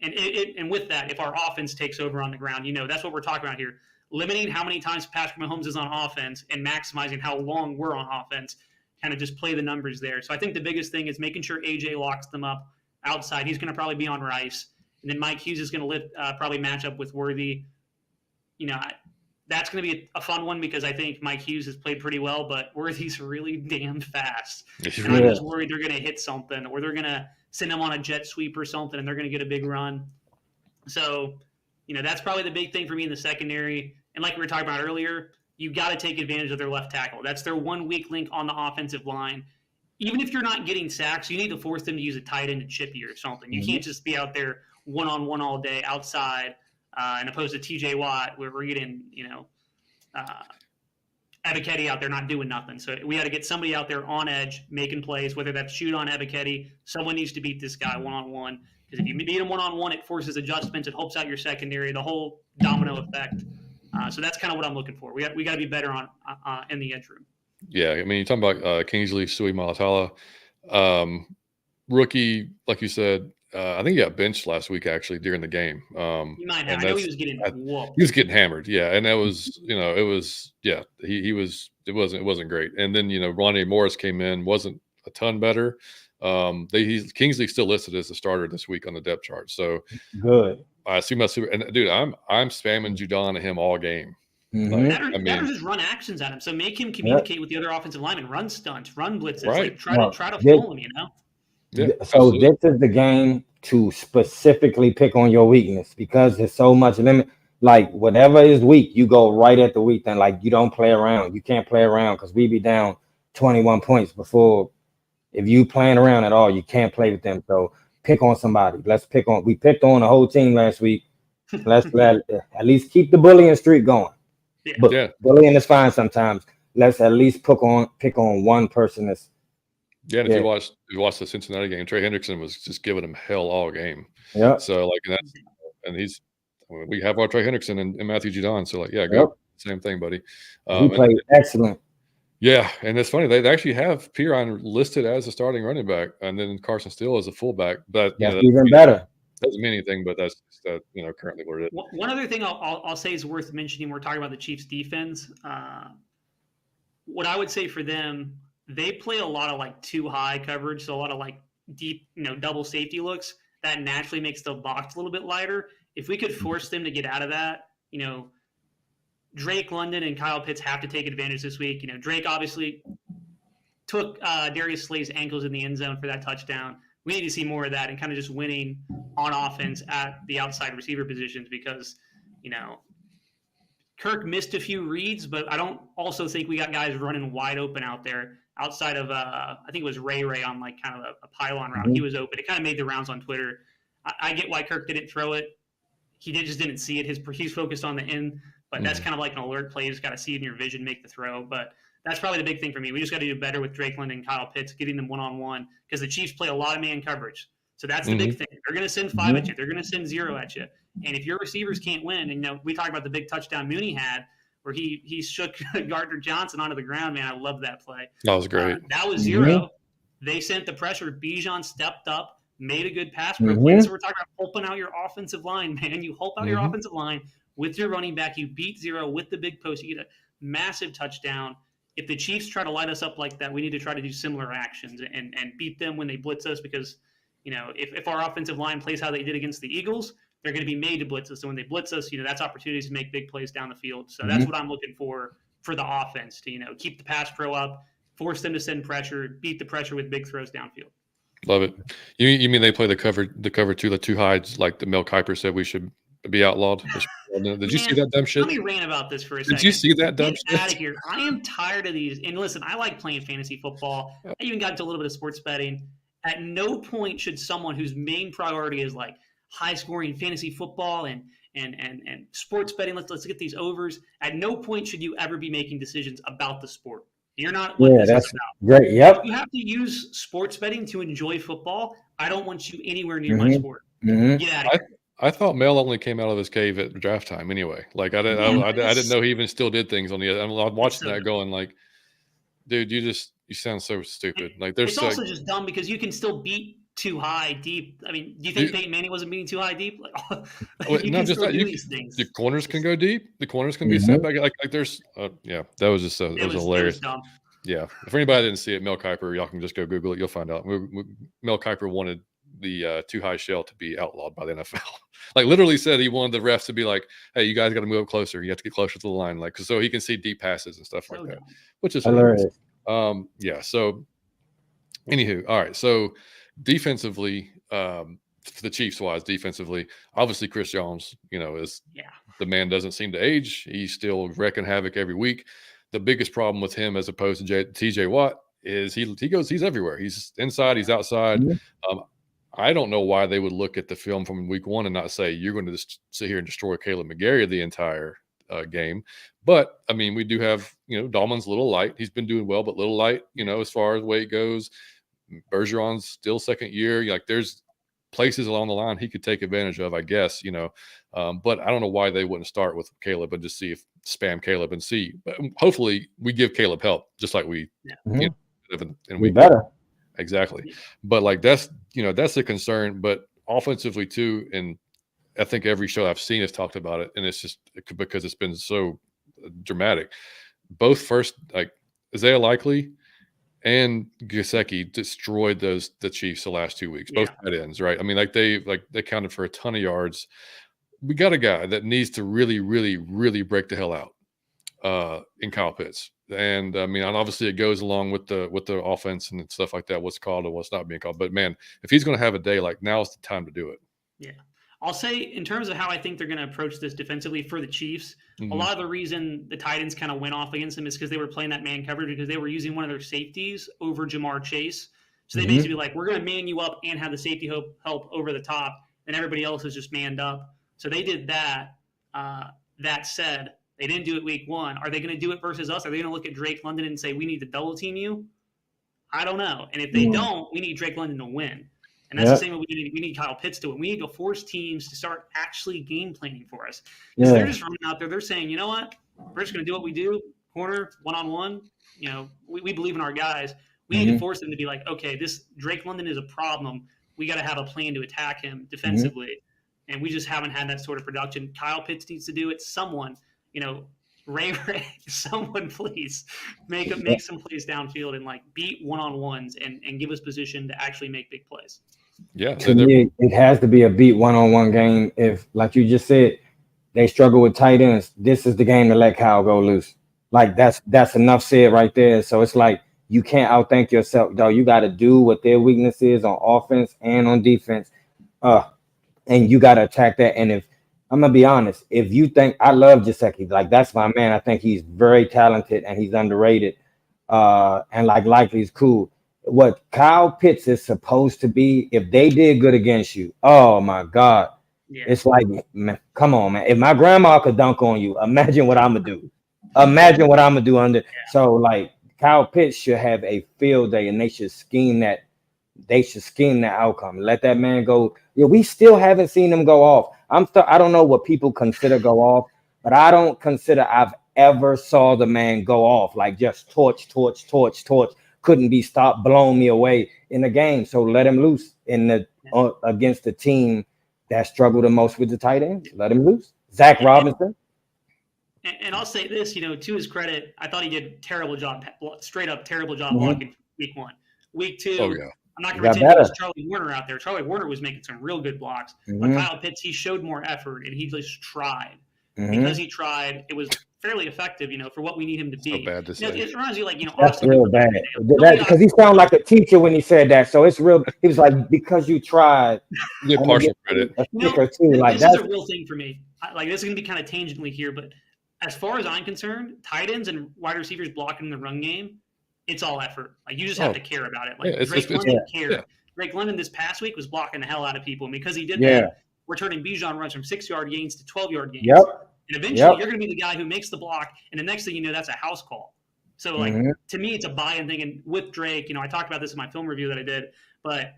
and with that, if our offense takes over on the ground, that's what we're talking about here. Limiting how many times Patrick Mahomes is on offense and maximizing how long we're on offense. Kind of just play the numbers there. So I think the biggest thing is making sure AJ locks them up outside. He's going to probably be on Rice. And then Mike Hughes is going to probably match up with Worthy. That's going to be a fun one because I think Mike Hughes has played pretty well, but Worthy's really damn fast. And I'm just worried they're going to hit something, or they're going to send him on a jet sweep or something, and they're going to get a big run. So, that's probably the big thing for me in the secondary. And like we were talking about earlier, you got to take advantage of their left tackle. That's their one weak link on the offensive line. Even if you're not getting sacks, you need to force them to use a tight end to chip you or something. You can't just be out there one-on-one all day outside, and opposed to TJ Watt, where we're getting, Ebiketie out there not doing nothing. So we got to get somebody out there on edge making plays, whether that's shoot on Ebiketie. Someone needs to beat this guy one-on-one, because if you beat him one-on-one, it forces adjustments. It helps out your secondary, the whole domino effect. So that's kind of what I'm looking for. We got to be better on in the edge room. Yeah, I mean, you're talking about Kingsley Suimalatala, rookie, like you said. I think he got benched last week actually during the game. He might have. And I know he was getting he whooped. was getting hammered, yeah, and that was, it was, yeah, he was, it wasn't great. And then Ronnie Morris came in, wasn't a ton better. Kingsley's still listed as a starter this week on the depth chart, so good. I see my super. And dude, I'm spamming Judon at him all game. Better just run actions at him. So make him communicate with the other offensive linemen, run stunts, run blitzes, right? Like try to fool him. Yeah. So this is the game to specifically pick on your weakness because there's so much limit. Like whatever is weak, you go right at the weak. Then like you don't play around. You can't play around because we be down 21 points before. If you playing around at all, you can't play with them. So pick on somebody. We picked on the whole team last week. Let's at least keep the bullying streak going. Yeah. But bullying is fine sometimes. Let's at least pick on one person that's. Yeah, and if you watched the Cincinnati game, Trey Hendrickson was just giving him hell all game. Yeah. So we have our Trey Hendrickson and Matthew Judon. So go. Same thing, buddy. He played excellent. Yeah, and it's funny they actually have Piron listed as a starting running back, and then Carson Steele as a fullback. But that's even better. Doesn't mean anything, but that's just currently what it is. One other thing I'll say is worth mentioning. We're talking about the Chiefs' defense. What I would say for them, they play a lot of like too high coverage, so a lot of like deep, double safety looks. That naturally makes the box a little bit lighter. If we could force them to get out of that, Drake London and Kyle Pitts have to take advantage this week. Drake obviously took Darius Slay's ankles in the end zone for that touchdown. We need to see more of that and kind of just winning on offense at the outside receiver positions because, Kirk missed a few reads, but I don't also think we got guys running wide open out there outside of, I think it was Ray on like kind of a pylon route. He was open. It kind of made the rounds on Twitter. I get why Kirk didn't throw it. He just didn't see it. He's focused on the end. But that's kind of like an alert play. You just got to see it in your vision, make the throw. But that's probably the big thing for me. We just got to do better with Drake London and Kyle Pitts, getting them one-on-one because the Chiefs play a lot of man coverage. So that's the big thing. They're going to send 5 at you. They're going to send 0 at you. And if your receivers can't win, and we talked about the big touchdown Mooney had where he shook Gardner Johnson onto the ground, man, I love that play. That was great. That was 0. They sent the pressure. Bijan stepped up, made a good pass pro play. So we're talking about helping out your offensive line, man. You help out your offensive line with your running back. You beat 0 with the big post. You get a massive touchdown. If the Chiefs try to light us up like that, we need to try to do similar actions and beat them when they blitz us because, if our offensive line plays how they did against the Eagles, they're going to be made to blitz us. So when they blitz us, that's opportunities to make big plays down the field. So that's what I'm looking for the offense to, keep the pass pro up, force them to send pressure, beat the pressure with big throws downfield. Love it. You mean they play the cover two, the two hides, like the Mel Kiper said we should be outlawed? Did you see that dumb shit? Let me rant about this for a second. Did you see that dumb shit? Out of here. I am tired of these. And listen, I like playing fantasy football. I even got into a little bit of sports betting. At no point should someone whose main priority is like high scoring fantasy football and sports betting, let's get these overs. At no point should you ever be making decisions about the sport. You're not what this is about. Great. Yep. If you have to use sports betting to enjoy football, I don't want you anywhere near my sport. Get out of here. I thought Mel only came out of his cave at draft time anyway. Like I didn't know he even still did things on the other. I'm watching that going like, dude, you sound so stupid. Like it's also just dumb because you can still beat too high deep. I mean, do you think Peyton Manning wasn't beating too high deep? Like, you can just do these things. The corners can go deep. The corners can be set back. Like there's that was just it was hilarious. It was dumb. Yeah, if anybody didn't see it, Mel Kiper, y'all can just go Google it. You'll find out. Mel Kiper wanted the too high shell to be outlawed by the NFL. Like literally said he wanted the refs to be like, hey, you guys got to move up closer. You have to get closer to the line, like so he can see deep passes and stuff like that, which is hilarious. So anywho, all right. So defensively, for the Chiefs wise, defensively, obviously Chris Jones, is the man doesn't seem to age. He's still wrecking havoc every week. The biggest problem with him as opposed to TJ Watt is he's everywhere. He's inside, he's outside. I don't know why they would look at the film from week 1 and not say you're going to just sit here and destroy Caleb McGarry the entire game. But I mean, we do have, Dahlman's a little light. He's been doing well, but little light, as far as weight goes. Bergeron's still second year. Like there's places along the line he could take advantage of, I guess, but I don't know why they wouldn't start with Caleb and just spam Caleb and see. But hopefully we give Caleb help, just like we, and we better. Exactly. But like, that's a concern, but offensively too, and I think every show I've seen has talked about it, and it's just because it's been so dramatic. Both first, like Isaiah Likely and Gesicki destroyed the Chiefs the last 2 weeks, both tight ends, right? I mean, they counted for a ton of yards. We got a guy that needs to really, really, really break the hell out in Kyle Pitts. And I mean, obviously it goes along with the offense and stuff like that, what's called and what's not being called. But man, if he's going to have a day, like, now's the time to do it. Yeah. I'll say, in terms of how I think they're going to approach this defensively for the Chiefs, a lot of the reason the Titans kind of went off against them is because they were playing that man coverage, because they were using one of their safeties over Jamar Chase. So they basically like, we're going to man you up and have the safety help over the top, and everybody else is just manned up. So they did that. That said, they didn't do it week 1. Are they going to do it versus us? Are they going to look at Drake London and say, we need to double team you? I don't know. And if they don't, we need Drake London to win. And that's the same way we need Kyle Pitts to win. We need to force teams to start actually game planning for us. Because they're just running out there. They're saying, you know what? We're just going to do what we do. Corner, one-on-one. You know, we believe in our guys. We need to force them to be like, okay, this Drake London is a problem. We got to have a plan to attack him defensively. And we just haven't had that sort of production. Kyle Pitts needs to do it. Someone, you know, Ray, someone please make some plays downfield and like beat one-on-ones and give us position to actually make big plays. Yeah, to me, it has to be a beat one-on-one game. If, like you just said, they struggle with tight ends, this is the game to let Kyle go loose. Like that's enough said right there. So it's like you can't outthink yourself, though. You got to do what their weakness is on offense and on defense, and you got to attack that. And if I'm gonna be honest, if you think I love Gesicki, like that's my man. I think he's very talented and he's underrated. And like he's cool. What Kyle Pitts is supposed to be, if they did good against you, oh my God. It's like, man, come on, man. If my grandma could dunk on you, imagine what I'm gonna do. Imagine what I'm gonna do under. So like Kyle Pitts should have a field day, and they should scheme that. They should scheme that outcome. Let that man go. Yeah, we still haven't seen him go off. I don't know what people consider go off, but I don't consider I've ever saw the man go off, like just torch. Couldn't be stopped, blown me away in the game. So let him loose in the against the team that struggled the most with the tight end. Let him loose. Zach Robinson. And I'll say this, you know, to his credit, I thought he did a terrible job, straight up terrible job blocking week 1. Week 2, I'm not going to pretend it was Charlie Warner out there. Charlie Warner was making some real good blocks. But Kyle Pitts, he showed more effort, and he just tried. Because he tried, it was fairly effective, you know, for what we need him to be. So bad to say. It reminds you, like, you know, that's Austin, real bad. Because he sounded like a teacher when he said that. So it's real. He was like, because you tried. You get partial credit. This is a real thing for me. Like, this is going to be kind of tangentially here, but as far as I'm concerned, tight ends and wide receivers blocking in the run game, it's all effort. Like, you just have to care about it. Like, Drake London cared. Yeah. Drake London this past week was blocking the hell out of people. And because he did that, we're turning Bijan runs from 6-yard gains to 12-yard gains. And eventually, you're going to be the guy who makes the block, and the next thing you know, that's a house call. So, like, to me, it's a buy-in thing. And with Drake, you know, I talked about this in my film review that I did, but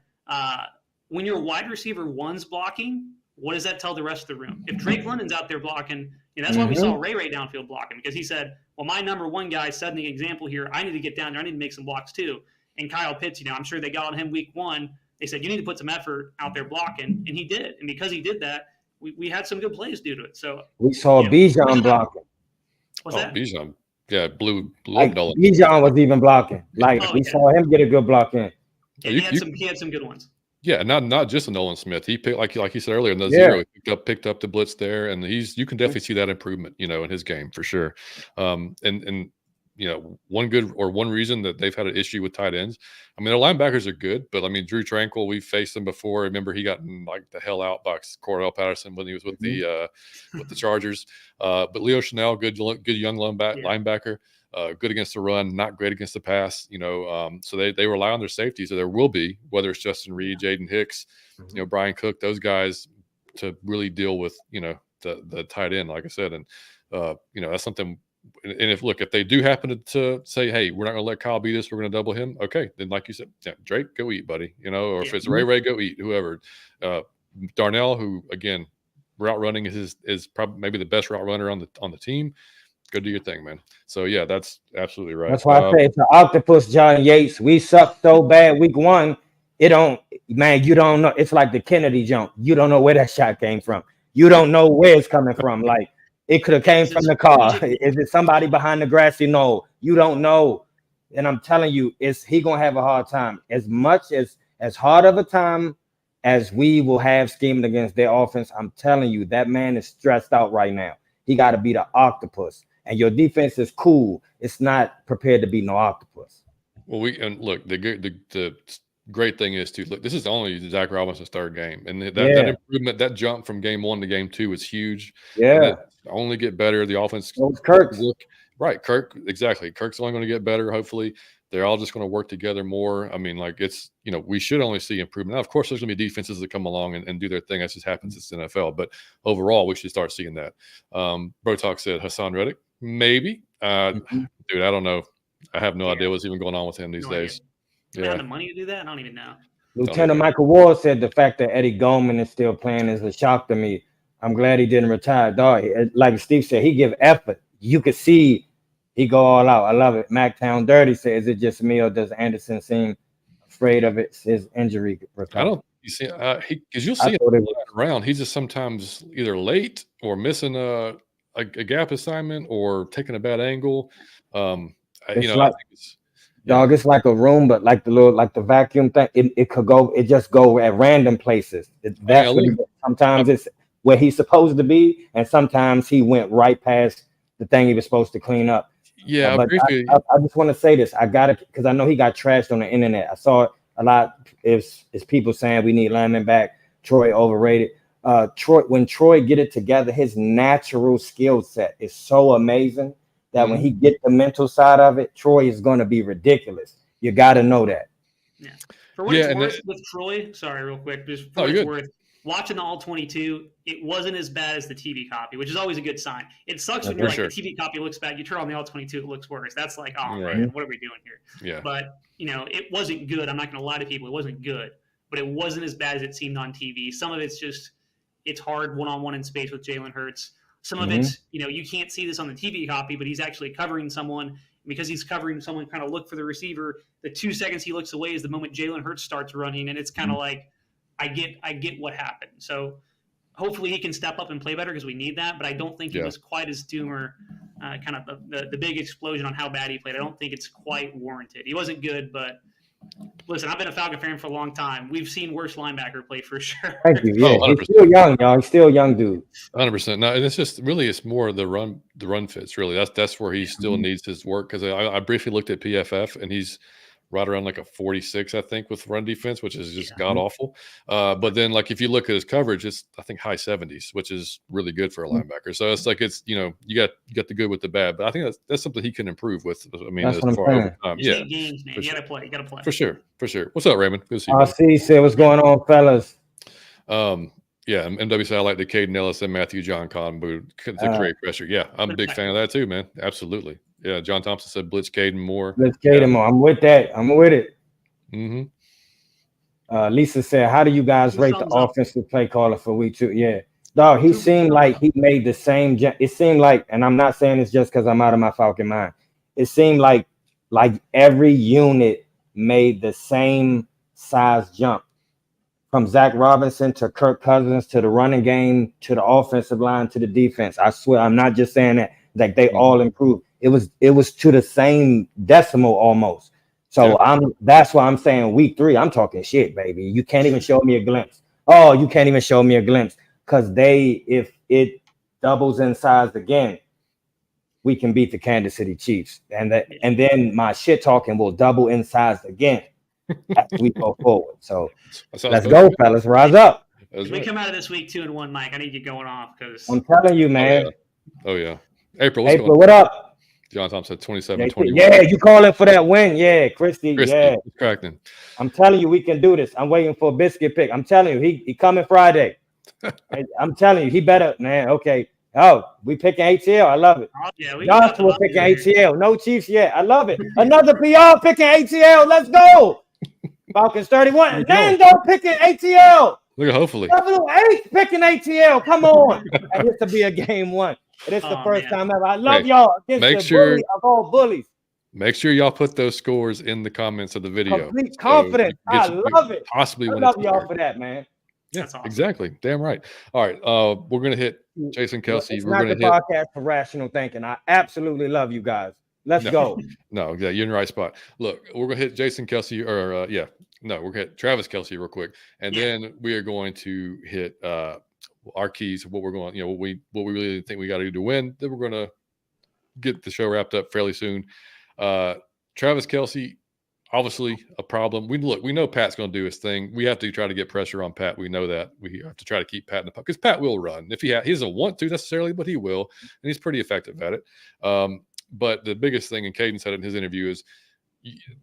when your wide receiver one's blocking, what does that tell the rest of the room? If Drake London's out there blocking, you know, that's why we saw Ray downfield blocking, because he said, well, my number one guy setting the example here. I need to get down there. I need to make some blocks too. And Kyle Pitts, you know, I'm sure they got on him week 1. They said, you need to put some effort out there blocking. And he did. And because he did that, we had some good plays due to it. So we saw Bijan blocking. What's that? Bijan. Yeah, blew like Nolan. Bijan was even blocking. Like we saw him get a good block in. Yeah, he had some good ones. Yeah, not just a Nolan Smith. He picked, like you said earlier, in the zero, he picked up the blitz there, and you can definitely see that improvement, you know, in his game for sure. And you know, one reason that they've had an issue with tight ends. I mean, their linebackers are good, but I mean, Drew Tranquil, we've faced him before. Remember, he got like the hell out by Cordell Patterson when he was with the Chargers. But Leo Chanel, good young linebacker. Good against the run, not great against the pass, you know. So they rely on their safeties. So there will be, whether it's Justin Reed, Jaden Hicks, you know, Brian Cook, those guys to really deal with, you know, the tight end, like I said. And you know, that's something. And if they do happen to say, hey, we're not going to let Kyle beat us, we're going to double him. Okay, then like you said, Drake, go eat, buddy. You know, or if it's Ray, go eat. Whoever, Darnell, who again, route running is probably maybe the best route runner on the team. Go do your thing, man. So yeah, that's absolutely right. That's why I say it's an octopus, John Yates. We sucked so bad week 1, it don't, man, you don't know. It's like the Kennedy jump. You don't know where that shot came from. You don't know where it's coming from. Like it could have came from the car. Is it somebody behind the grassy knoll? You don't know. And I'm telling you, he gonna have a hard time. As much as hard of a time as we will have scheming against their offense, I'm telling you, that man is stressed out right now. He got to be the octopus. And your defense is cool. It's not prepared to be no octopus. Well, look, the great thing is too. Look, this is only Zach Robinson's third game, and that improvement, that jump from game 1 to game 2 is huge. Yeah, only get better. The offense. Kirk. Right, Kirk. Exactly. Kirk's only going to get better. Hopefully, they're all just going to work together more. I mean, like it's we should only see improvement. Now, of course, there's going to be defenses that come along and do their thing. That just happens. It's the NFL. But overall, we should start seeing that. Bro Talk said Hassan Reddick. Maybe. Dude, I don't know. I have no idea what's even going on with him these days. Yeah. The money to do that? I don't even know. Lieutenant Michael Ward said the fact that Eddie Goldman is still playing is a shock to me. I'm glad he didn't retire. Dog, like Steve said, he give effort. You could see he go all out. I love it. MacTown Dirty says, is it just me or does Anderson seem afraid of his injury recovery? I don't. You see, because you'll see him around. He's just sometimes either late or missing a gap assignment or taking a bad angle. Dog, it's like a room, but like the vacuum thing, it just go at random places. Sometimes it's where he's supposed to be, and sometimes he went right past the thing he was supposed to clean up. Yeah, but I just want to say this. I got it because I know he got trashed on the internet. I saw it a lot. Is people saying we need linemen back? Troy overrated. When Troy get it together, his natural skill set is so amazing that when he get the mental side of it, Troy is going to be ridiculous. You got to know that. Yeah. For what it's worth with Troy, sorry, real quick, just for what it's worth, watching the All-22, it wasn't as bad as the TV copy, which is always a good sign. It sucks when you're like, the TV copy looks bad. You turn on the All-22, it looks worse. That's like, man, what are we doing here? Yeah. But, it wasn't good. I'm not going to lie to people. It wasn't good. But it wasn't as bad as it seemed on TV. Some of it's just, it's hard one-on-one in space with Jalen Hurts. Some of it's, you can't see this on the TV copy, but he's actually covering someone. Because he's covering someone, kind of look for the receiver. The 2 seconds he looks away is the moment Jalen Hurts starts running. And it's kind of like, I get what happened. So hopefully he can step up and play better because we need that. But I don't think it was quite as doomer, kind of the big explosion on how bad he played. I don't think it's quite warranted. He wasn't good, but listen, I've been a Falcon fan for a long time. We've seen worse linebacker play for sure. Thank you. Yeah, he's still young, y'all. He's still a young dude. 100%. No, and it's more the run fits. Really, that's where he still needs his work. Because I briefly looked at PFF, and he's right around like a 46, I think, with run defense, which is just god awful. But then, like if you look at his coverage, it's I think high 70s, which is really good for a linebacker. So it's like you got the good with the bad. But I think that's something he can improve with. I mean, as far over time, games, man. You gotta play. For sure. What's up, Raymond? Good to see you. RC said, "What's going on, fellas?" Yeah, MW said I like the Caden Ellis and Matthew John Conn to create pressure. Yeah, I'm a big fan of that too, man. Absolutely. Yeah, John Thompson said blitz Caden more. Blitz Caden more. I'm with that. I'm with it. Lisa said, "How do you guys rate the offensive play caller for week 2?" Yeah, dog. He seemed like he made the same. It seemed like, and I'm not saying this just because I'm out of my Falcon mind. It seemed like every unit made the same size jump. From Zach Robinson to Kirk Cousins to the running game to the offensive line to the defense. I swear, I'm not just saying that. Like they all improved. It was to the same decimal almost. So that's why I'm saying week 3. I'm talking shit, baby. You can't even show me a glimpse. Oh, you can't even show me a glimpse because if it doubles in size again, we can beat the Kansas City Chiefs, and then my shit talking will double in size again. As we go forward. So let's go, fellas. Rise up. We come out of this week 2-1, Mike. I need you going off because I'm telling you, man. Oh yeah. April, what up? John Thompson said 27-21. Yeah, you calling for that win. Yeah, Christy. Yeah. Cracking. I'm telling you, we can do this. I'm waiting for a biscuit pick. I'm telling you, he coming Friday. I'm telling you, he better, man. Okay. Oh, we picking ATL. I love it. Joshua picking ATL. No Chiefs yet. I love it. Another PR picking ATL. Let's go. Falcons 31. Nando picking ATL. Look at hopefully. 8 picking ATL. Come on. And this will be a game 1. It is the first time ever. I love y'all against bully of all bullies. Make sure y'all put those scores in the comments of the video. Complete confidence. I love it. Possibly I win love y'all for that, man. Yeah, That's awesome. exactly. Damn right. All right. We're gonna hit Jason Kelsey. It's we're not gonna the hit podcast for rational thinking. I absolutely love you guys. Let's go. No, yeah, you're in the right spot. Look, we're gonna hit Jason Kelsey, or we're gonna hit Travis Kelsey real quick, and then we are going to hit our keys. What we're going, what we really think we got to do to win. Then we're gonna get the show wrapped up fairly soon. Travis Kelsey, obviously a problem. We know Pat's going to do his thing. We have to try to get pressure on Pat. We know that. We have to try to keep Pat in the pocket because Pat will run. If he doesn't want to necessarily, but he will, and he's pretty effective at it. But the biggest thing, and Caden said in his interview, is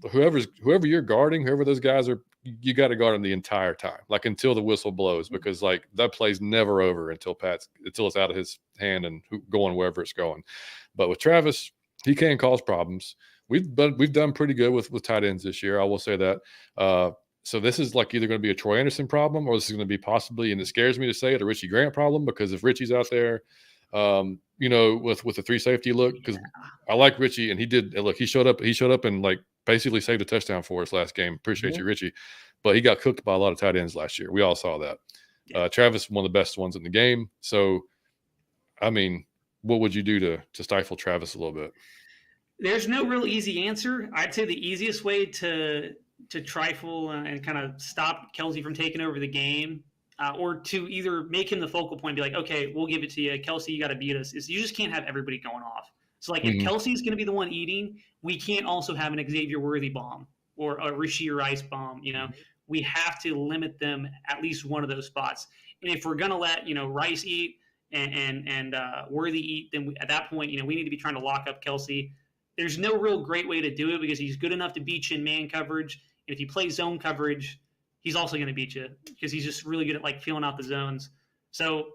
whoever you're guarding, whoever those guys are, you got to guard them the entire time, like until the whistle blows, because like that play's never over until it's out of his hand and going wherever it's going. But with Travis, he can cause problems. We've done pretty good with tight ends this year. I will say that. So this is like either going to be a Troy Anderson problem, or this is going to be possibly, and it scares me to say it, a Richie Grant problem, because if Richie's out there, with the 3 safety look, because I like Richie, and he showed up and like basically saved a touchdown for us last game. Appreciate you, Richie. But he got cooked by a lot of tight ends last year. We all saw that. Travis, one of the best ones in the game. So, I mean, what would you do to stifle Travis a little bit? There's no real easy answer. I'd say the easiest way to trifle and kind of stop Kelsey from taking over the game, or to either make him the focal point, be like, okay, we'll give it to you, Kelsey, you got to beat us, is you just can't have everybody going off. So like if Kelsey's going to be the one eating, we can't also have an Xavier Worthy bomb or a Rashee Rice bomb. We have to limit them at least one of those spots. And if we're going to let Rice eat and Worthy eat, then at that point we need to be trying to lock up Kelsey. There's no real great way to do it because he's good enough to beat you in man coverage. And if you play zone coverage, he's also going to beat you because he's just really good at like feeling out the zones. So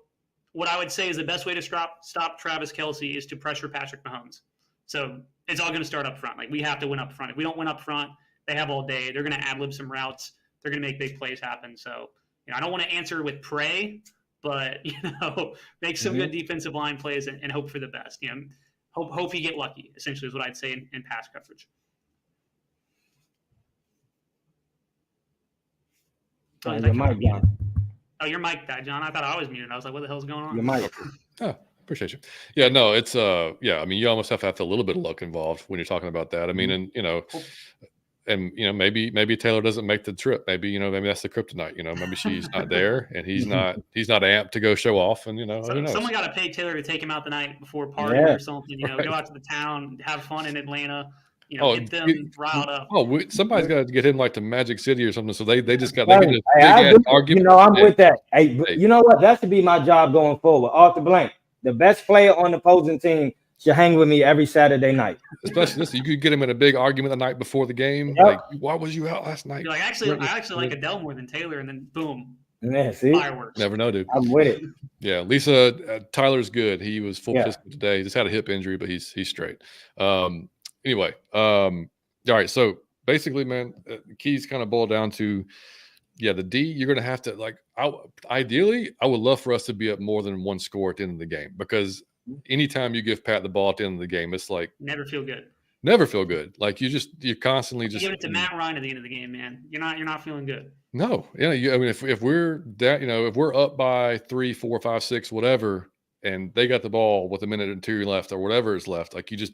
what I would say is the best way to stop Travis Kelsey is to pressure Patrick Mahomes. So it's all going to start up front. Like we have to win up front. If we don't win up front, they have all day. They're going to ad-lib some routes. They're going to make big plays happen. So I don't want to answer with pray, but make some good defensive line plays and hope for the best. Hope you get lucky, essentially, is what I'd say in pass coverage. Your mic down. Oh, your mic died, John. I thought I was muted. I was like, what the hell's going on? Your mic. Oh, appreciate you. Yeah, no, it's I mean, you almost have to have a little bit of luck involved when you're talking about that. I mean, and maybe Taylor doesn't make the trip. Maybe that's the kryptonite. Maybe she's not there and he's not amped to go show off. And someone got to pay Taylor to take him out the night before party or something. Right. Go out to the town, have fun in Atlanta. Get them riled up. Somebody's got to get him like to Magic City or something. So they just got a big argument. I'm with that. Hey, you know what? That should be my job going forward. Off the blank, the best player on the opposing team should hang with me every Saturday night. Especially this, you could get him in a big argument the night before the game. Yep. Like, why was you out last night? You're like, I actually like Adele more than Taylor, and then boom, see? Fireworks. Never know, dude. I'm with it. Yeah, Lisa, Tyler's good. He was full pistol today. He just had a hip injury, but he's straight. Anyway, all right. So basically, man, the keys kind of boil down to, the D. You're going to have to ideally, I would love for us to be up more than one score at the end of the game, because anytime you give Pat the ball at the end of the game, it's like never feel good. Like you're constantly just give it to Matt Ryan at the end of the game, man. You're not feeling good. No, I mean, if we're that, if we're up by 3, 4, 5, 6, whatever, and they got the ball with a minute and 2 left or whatever is left, like he's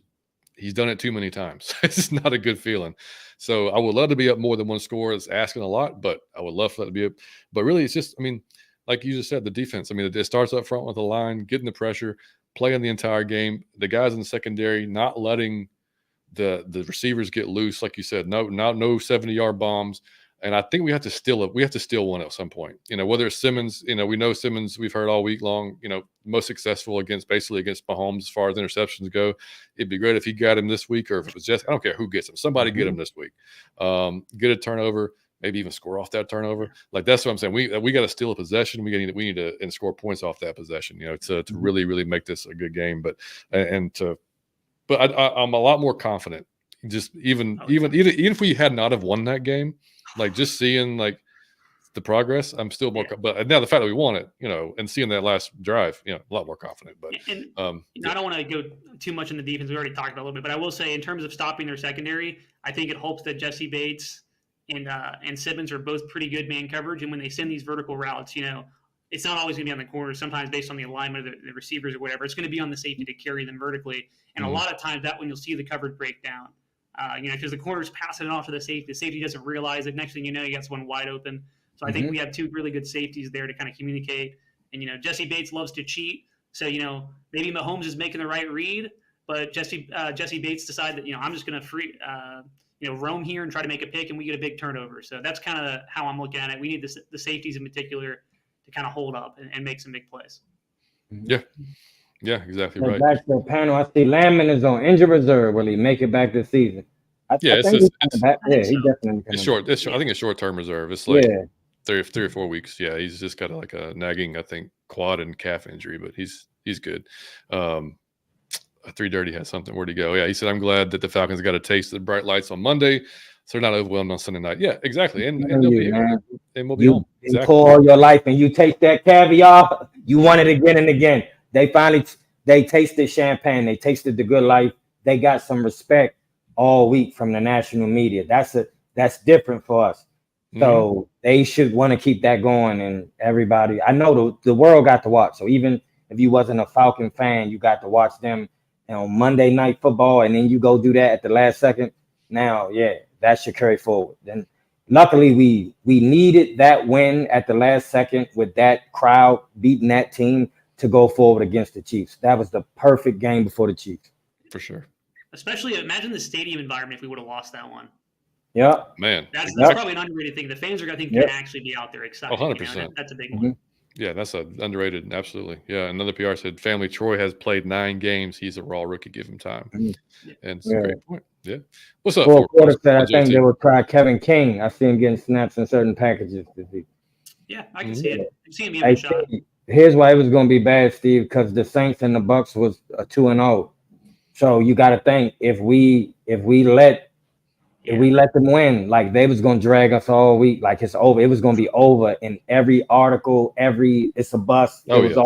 done it too many times. It's not a good feeling. So I would love to be up more than one score. It's asking a lot, but I would love for that to be up. But really, it's just, I mean, like you just said, the defense. I mean, it starts up front with the line, getting the pressure, playing the entire game. The guys in the secondary not letting the receivers get loose, like you said. No 70-yard bombs. And I think we have to steal it. We have to steal one at some point. Whether it's Simmons, we know Simmons, we've heard all week long, most successful against Mahomes as far as interceptions go. It'd be great if he got him this week, or if it was just, I don't care who gets him. Somebody get him this week. Get a turnover, maybe even score off that turnover. Like, that's what I'm saying. We got to steal a possession. We need to and score points off that possession, to really, really make this a good game. But I'm a lot more confident. Just even if we had not have won that game, like just seeing like the progress, I'm still more. But now the fact that we won it, and seeing that last drive, a lot more confident. But I don't want to go too much in the defense. We already talked about a little bit, but I will say in terms of stopping their secondary, I think it hopes that Jesse Bates and Simmons are both pretty good man coverage. And when they send these vertical routes, it's not always going to be on the corner. Sometimes based on the alignment of the receivers or whatever, it's going to be on the safety to carry them vertically. And a lot of times that when you'll see the coverage break down, because the corner's passing it off to the safety doesn't realize it. Next thing you know, you got someone wide open. So I think we have two really good safeties there to kind of communicate. And, Jesse Bates loves to cheat. So, maybe Mahomes is making the right read, but Jesse Bates decided that, I'm just going to roam here and try to make a pick, and we get a big turnover. So that's kind of how I'm looking at it. We need the safeties in particular to kind of hold up and make some big plays. Yeah. Yeah, exactly right. Back to the panel, I see Landman is on injured reserve. Will he make it back this season? I think he definitely. It's short. I think it's short-term reserve. It's like 3 or 4 weeks. Yeah, he's just got like a nagging, I think, quad and calf injury, but he's good. 3 Dirty has something. Where'd he go? Yeah, he said, I'm glad that the Falcons got a taste of the bright lights on Monday, so they're not overwhelmed on Sunday night. Yeah, exactly. And we'll be home. Exactly. You pour all your life and you taste that caviar, you want it again and again. They tasted champagne. They tasted the good life. They got some respect all week from the national media. That's different for us. So they should want to keep that going. And everybody, I know the world got to watch. So even if you wasn't a Falcon fan, you got to watch them on Monday Night Football, and then you go do that at the last second. Now, that should carry forward. Then luckily we needed that win at the last second with that crowd beating that team to go forward against the Chiefs. That was the perfect game before the Chiefs. For sure. Especially imagine the stadium environment if we would have lost that one. Yeah. Man. That's probably an underrated thing. The fans are going to think can actually be out there excited. 100%. That's a big one. Yeah, that's underrated. Absolutely. Yeah. Another PR said, family Troy has played 9 games. He's a raw rookie. Give him time. And it's a great point. Yeah. What's up? I think they would try Kevin King. I see him getting snaps in certain packages this week. Yeah, I can see it. I can see him being a shot. Here's why it was going to be bad, Steve, because the Saints and the Bucks was a 2-0. So you got to think if we let them win, like they was going to drag us all week, like it's over. It was going to be over in every article, it's a bust. It was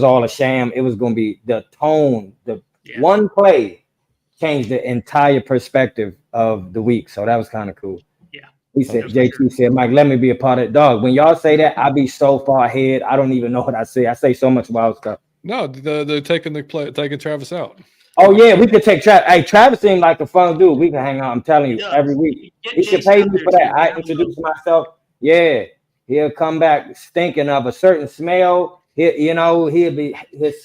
all a sham. It was going to be the tone. One play changed the entire perspective of the week. So that was kind of cool. Yeah. He said, JT said, Mike, let me be a part of it. Dog, when y'all say that, I be so far ahead. I don't even know what I say. I say so much wild stuff. No, they're taking Travis out. Oh, yeah, we could take Travis. Hey, Travis seemed like a fun dude. We can hang out, I'm telling you, every week. He should pay me for that. I introduce myself. Yeah, he'll come back stinking of a certain smell. His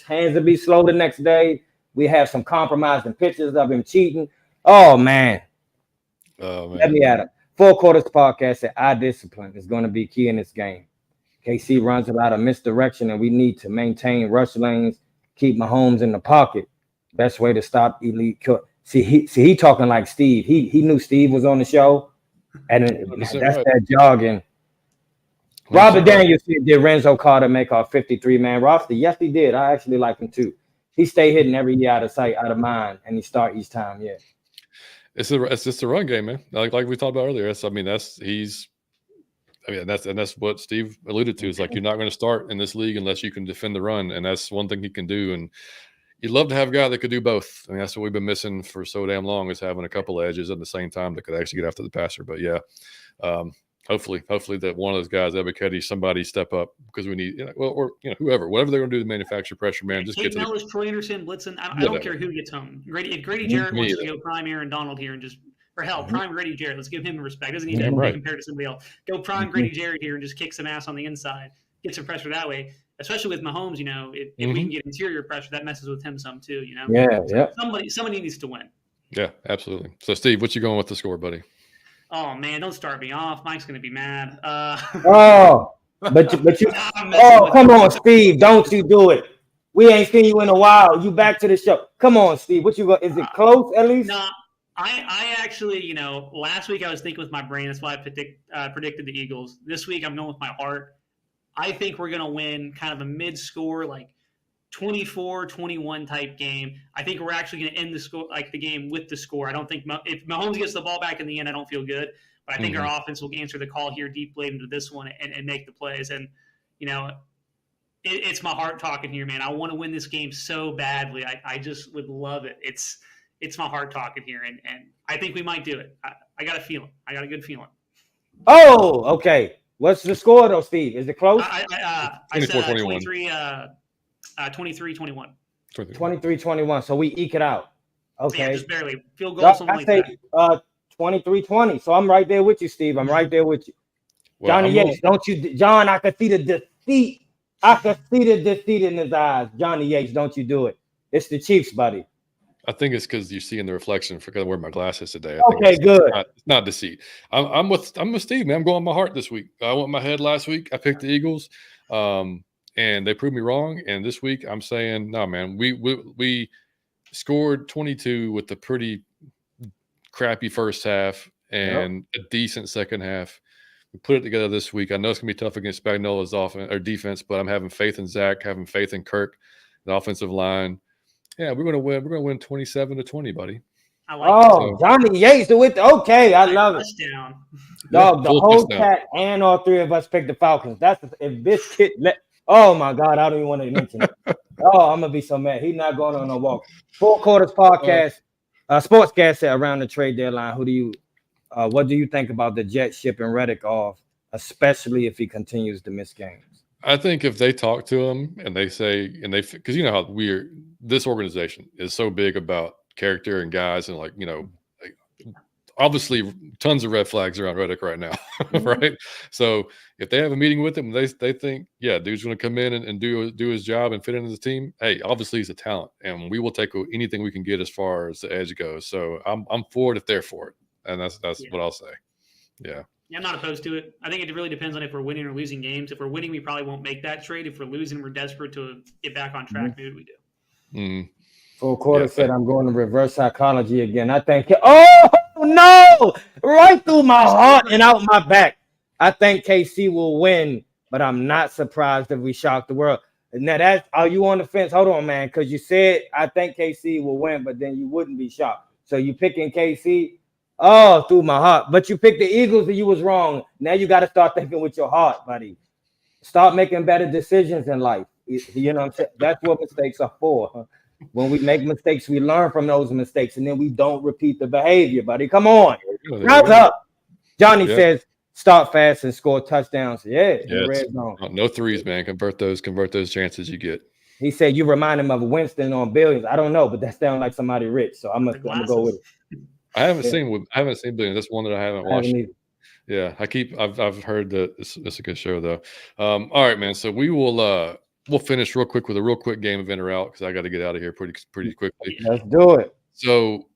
hands will be slow the next day. We have some compromising pictures of him cheating. Oh, man. Let me at him. 4 Quarters podcast said, eye discipline is going to be key in this game. KC runs a lot of misdirection, and we need to maintain rush lanes, keep Mahomes in the pocket. Best way to stop elite kill. See, he talking like Steve. He knew Steve was on the show, and that's that jogging. Robert Daniels said, did Renzo Carter make our 53-man roster? Yes, he did. I actually like him too. He stay hitting every year out of sight, out of mind, and he start each time. Yeah, it's just the run game, man. Like we talked about earlier. That's what Steve alluded to. Is like you're not going to start in this league unless you can defend the run, and that's one thing he can do. And you'd love to have a guy that could do both. I mean, that's what we've been missing for so damn long, is having a couple of edges at the same time that could actually get after the passer. But yeah, hopefully that one of those guys, Ebiketie, somebody step up, because we need, whoever, whatever they're going to do to manufacture pressure, man. Just get to Mellis, Troy Anderson, Blitzen. I don't care who gets home. If Grady Jarrett wants to go prime Aaron Donald here and just, or hell, prime Grady Jarrett. Let's give him respect. Doesn't need to be compared to somebody else. Go prime Grady Jarrett here and just kick some ass on the inside. Get some pressure that way. Especially with Mahomes, if we can get interior pressure, that messes with him some too. Yeah. Somebody needs to win. Yeah, absolutely. So, Steve, what you going with the score, buddy? Oh man, don't start me off. Mike's going to be mad. But you. Oh, come on, Steve! Don't you do it? We ain't seen you in a while. You back to the show? Come on, Steve. What you go? Is it close at least? No, I actually, last week I was thinking with my brain. That's why I predicted the Eagles. This week I'm going with my heart. I think we're going to win kind of a mid-score, like 24-21 type game. I think we're actually going to end the game with the score. I don't think if Mahomes gets the ball back in the end, I don't feel good. But I think our offense will answer the call here deep late into this one and make the plays. And, it's my heart talking here, man. I want to win this game so badly. I just would love it. It's my heart talking here, and I think we might do it. I got a feeling. I got a good feeling. Oh, okay. What's the score, though, Steve? Is it close? I said 23-21. 23-21. So we eke it out. Okay. Yeah, just barely. Field goal, something like that. 23-20. So I'm right there with you, Steve. I'm right there with you. Well, Johnny Yates, don't you, John? I can see the defeat. I can see the defeat in his eyes. Johnny Yates, don't you do it. It's the Chiefs, buddy. I think it's because you're seeing the reflection. Because I wear my glasses today. Okay, good. It's not deceit. I'm with Steve, man. I'm going my heart this week. I went my head last week. I picked the Eagles, and they proved me wrong. And this week, I'm saying, no, man. We scored 22 with a pretty crappy first half and a decent second half. We put it together this week. I know it's gonna be tough against Spagnola's offense or defense, but I'm having faith in Zach, having faith in Kirk, the offensive line. Yeah, we're gonna win. We're gonna win 27-20, buddy. I like Johnny Yates with okay, I love it. Dog, the whole chat and all three of us picked the Falcons. That's if this kid oh my God, I don't even want to mention it. Oh, I'm gonna be so mad. He's not going on a walk. Four Quarters podcast, Sportscast said around the trade deadline. What do you think about the Jets shipping Reddick off, especially if he continues to miss games? I think if they talk to him and they say, because you know how this organization is so big about character and guys, and obviously tons of red flags around Reddick right now, right? So if they have a meeting with him, they think, yeah, dude's going to come in and do his job and fit into the team. Hey, obviously he's a talent, and we will take anything we can get as far as the edge goes. So I'm for it if they're for it. And that's what I'll say. Yeah. I'm not opposed to it. I think it really depends on if we're winning or losing games. If we're winning, we probably won't make that trade. If we're losing, we're desperate to get back on track. Maybe we do. Full Quarter said, I'm going to reverse psychology again. I think, oh, no, right through my heart and out my back. I think KC will win, but I'm not surprised if we shock the world. Now, are you on the fence? Hold on, man, because you said, I think KC will win, but then you wouldn't be shocked. So you picking KC? Oh, through my heart. But you picked the Eagles and you was wrong. Now you got to start thinking with your heart, buddy. Start making better decisions in life. You know what I'm saying? That's what mistakes are for. When we make mistakes, we learn from those mistakes, and then we don't repeat the behavior, buddy. Come on. Round up. Johnny says, start fast and score touchdowns. Red zone. No threes, man. Convert those chances you get. He said you remind him of Winston on Billions. I don't know, but that sounds like somebody rich, so I'm gonna go with it. I haven't seen Billions. That's one that I haven't watched. Yeah, I've heard that it's a good show though. All right, man. So we'll finish real quick with a real quick game of in or out because I got to get out of here pretty quickly. Let's do it. So,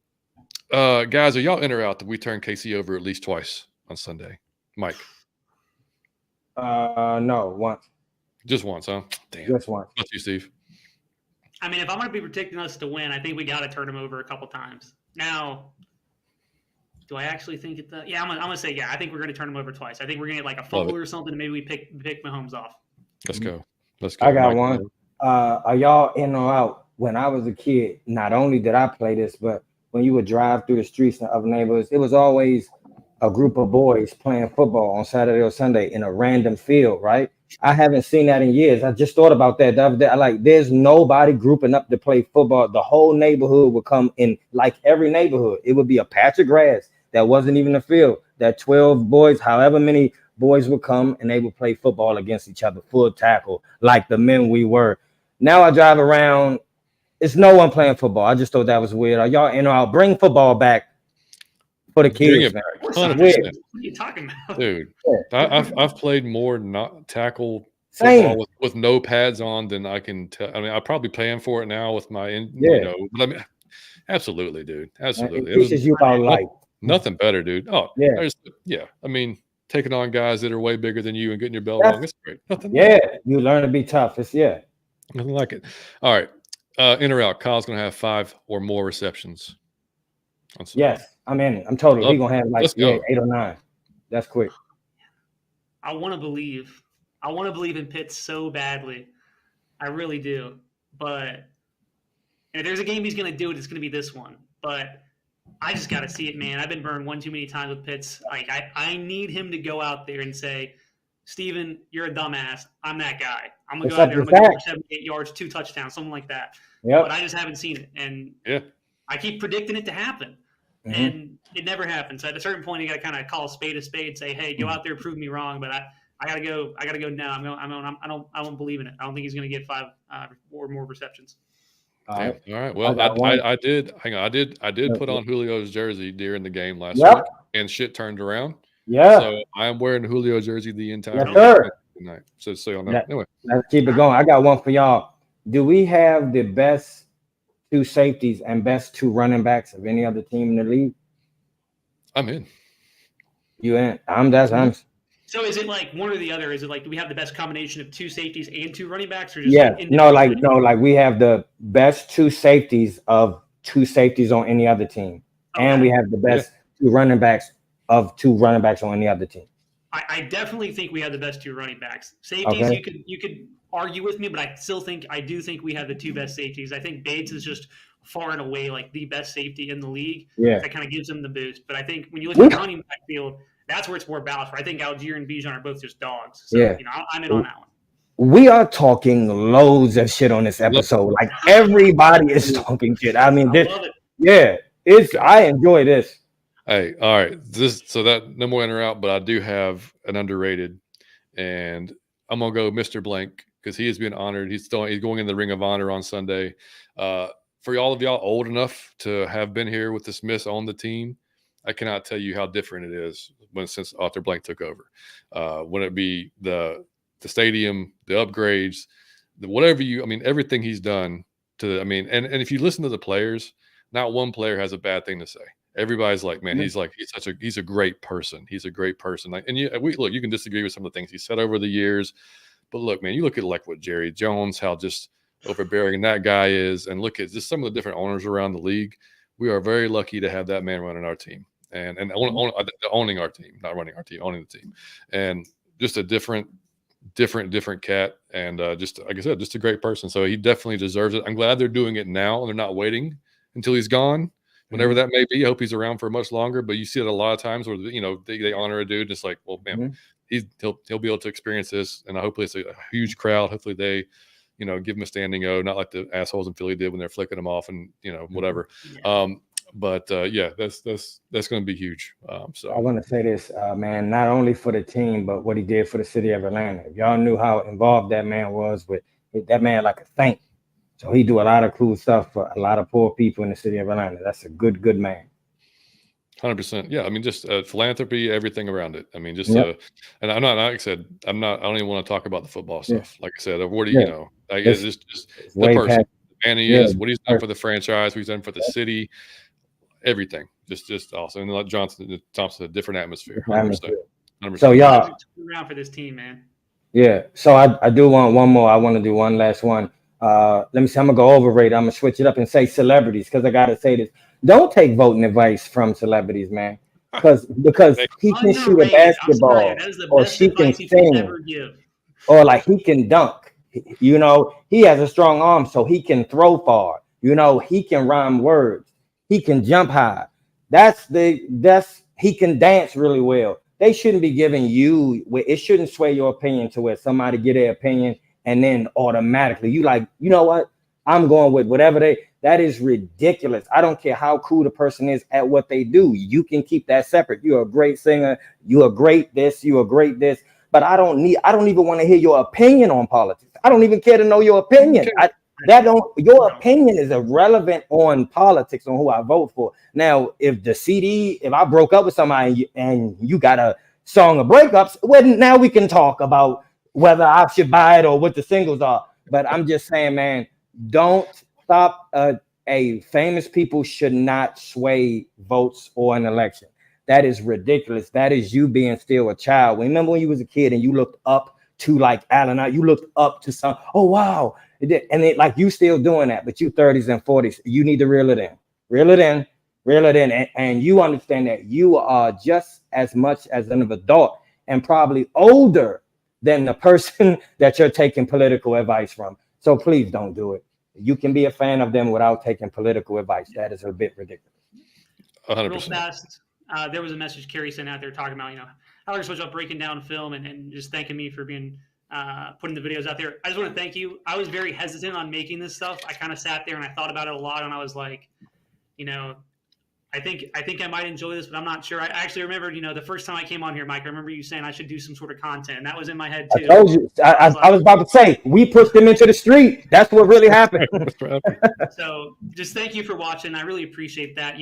guys, are y'all in or out that we turn KC over at least twice on Sunday? Mike? No, once. Just once, huh? Damn. Just once. Not you, Steve. I mean, if I'm going to be predicting us to win, I think we got to turn them over a couple times. Now, do I actually think it? Yeah, I'm gonna say I think we're gonna turn them over twice. I think we're gonna get like a fumble or something, and maybe we pick Mahomes off. Let's go. I got one. Are y'all in or out? When I was a kid, not only did I play this, but when you would drive through the streets of neighborhoods, it was always a group of boys playing football on Saturday or Sunday in a random field, right? I haven't seen that in years. I just thought about that the other day. Like, there's nobody grouping up to play football. The whole neighborhood would come in, like every neighborhood. It would be a patch of grass that wasn't even a field. That 12 boys, however many boys would come, and they would play football against each other, full tackle, like the men we were. Now I drive around. It's no one playing football. I just thought that was weird. Are y'all in or out? Bring football back for the kids. Bring it back. 100%. What are you talking about? Dude, I've played more not tackle football with no pads on than I can tell. I mean, I'm probably paying for it now with my, but I mean, absolutely, dude. Absolutely. It teaches you about life. Nothing better, dude. Oh, yeah. I mean, taking on guys that are way bigger than you and getting your belt wrong. It's great. Nothing. You learn to be tough. Nothing like it. All right. In or out, Kyle's going to have 5 or more receptions. Yes, I'm in it. I'm totally. He's going to have like 8 or 9. That's quick. I want to believe. I want to believe in Pitts so badly. I really do. But if there's a game he's going to do it, it's going to be this one. But I just got to see it, man. I've been burned one too many times with Pitts. Like I need him to go out there and say, Steven, you're a dumbass. I'm that guy. I'm gonna go out there. I'm gonna go for 78 yards, 2 touchdowns, something like that. Yep. But I just haven't seen it, and I keep predicting it to happen, and it never happens. So at a certain point, you got to kind of call a spade, say, hey, go out there, prove me wrong. But I gotta go. I gotta go now. I don't believe in it. I don't think he's gonna get 5 or more receptions. All right. Well, I did. Hang on. I did put on Julio's jersey during the game last week, and shit turned around. Yeah. So I'm wearing Julio jersey the entire night. So y'all know. Anyway, let's keep it going. I got one for y'all. Do we have the best 2 safeties and best 2 running backs of any other team in the league? I'm in. You in? So is it like one or the other? Is it like, do we have the best combination of 2 safeties and 2 running backs, or just like we have the best 2 safeties of 2 safeties on any other team, and we have the best 2 running backs of 2 running backs on any other team. I definitely think we have the best 2 running backs. Safeties, you could argue with me, but I do think we have the 2 best safeties. I think Bates is just far and away like the best safety in the league. Yeah, that kind of gives him the boost. But I think when you look at the running back field, that's where it's more balanced. I think Algier and Bijan are both just dogs. So, I'm in on that one. We are talking loads of shit on this episode. Like everybody is talking shit. I mean, I enjoy this. Hey, all right. So that no more in or out, but I do have an underrated, and I'm gonna go Mr. Blank because he is being honored. He's going in the Ring of Honor on Sunday. For all of y'all old enough to have been here with the Smiths on the team, I cannot tell you how different it is since Arthur Blank took over. Whether it be the stadium, the upgrades, everything he's done and if you listen to the players, not one player has a bad thing to say. Everybody's like, man, he's a great person. He's a great person. You can disagree with some of the things he said over the years, but look, man, you look at like what Jerry Jones, how just overbearing that guy is, and look at just some of the different owners around the league. We are very lucky to have that man running our team and owning our team, not running our team, owning the team, and just a different cat, and just like I said, just a great person. So he definitely deserves it. I'm glad they're doing it now and they're not waiting until he's gone. Whenever that may be, I hope he's around for much longer. But you see it a lot of times where they honor a dude. It's like, well, man, he'll be able to experience this, and hopefully it's a huge crowd. Hopefully they, give him a standing O, not like the assholes in Philly did when they're flicking him off and whatever. Yeah. That's going to be huge. So I want to say this, man, not only for the team, but what he did for the city of Atlanta. If y'all knew how involved that man was with that man, like a saint. So he do a lot of cool stuff for a lot of poor people in the city of Atlanta. That's a good man. 100%. Yeah. I mean, just philanthropy, everything around it. I mean, just, and I'm not, like I said, I don't even want to talk about the football stuff. Like I said, what do you know? It's just the person, the man he is, what he's done for the franchise, what he's done for the city, everything. Just awesome. And like Thompson, a different atmosphere. 100%. So y'all around for this team, man. Yeah. So I do want one more. I want to do one last one. Let me see. I'm gonna go overrated. I'm gonna switch it up and say celebrities because I gotta say this. Don't take voting advice from celebrities, man. Because he can shoot a basketball, or she can sing, or like he can dunk. He has a strong arm, so he can throw far. He can rhyme words. He can jump high. He can dance really well. They shouldn't be giving you. It shouldn't sway your opinion to where somebody get their opinion and then automatically you like, you know what? I'm going with whatever that is ridiculous. I don't care how cool the person is at what they do. You can keep that separate. You're a great singer. You're a great this. You're a great this. But I don't even want to hear your opinion on politics. I don't even care to know your opinion. Your opinion is irrelevant on politics, on who I vote for. Now, if I broke up with somebody and you got a song of breakups, well, now we can talk about whether I should buy it or what the singles are. But I'm just saying, man, don't stop. Famous people should not sway votes or an election. That is ridiculous. That is you being still a child. Remember when you was a kid and you looked up to like Allen, you looked up to some, oh, wow. And it like you still doing that, but you 30s and 40s, you need to reel it in. And you understand that you are just as much as an adult and probably older than the person that you're taking political advice from. So please don't do it. You can be a fan of them without taking political advice. That is a bit ridiculous. real fast. There was a message Kerry sent out there talking about, how we're supposed to breaking down film and just thanking me for being putting the videos out there. I just want to thank you. I was very hesitant on making this stuff. I kind of sat there and I thought about it a lot, and I was like, I think I might enjoy this, but I'm not sure. I actually remember, the first time I came on here, Mike, I remember you saying I should do some sort of content, and that was in my head too. I told you. I was about to say, we pushed them into the street. That's what really happened. So just thank you for watching. I really appreciate that.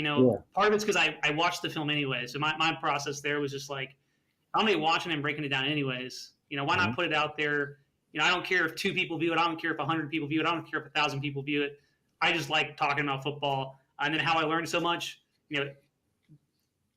Part of it's because I watched the film anyway. So my process there was just like, I'm going to be watching and breaking it down anyways. Why not put it out there? I don't care if 2 people view it. I don't care if 100 people view it. I don't care if 1,000 people view it. I just like talking about football. And then how I learned so much,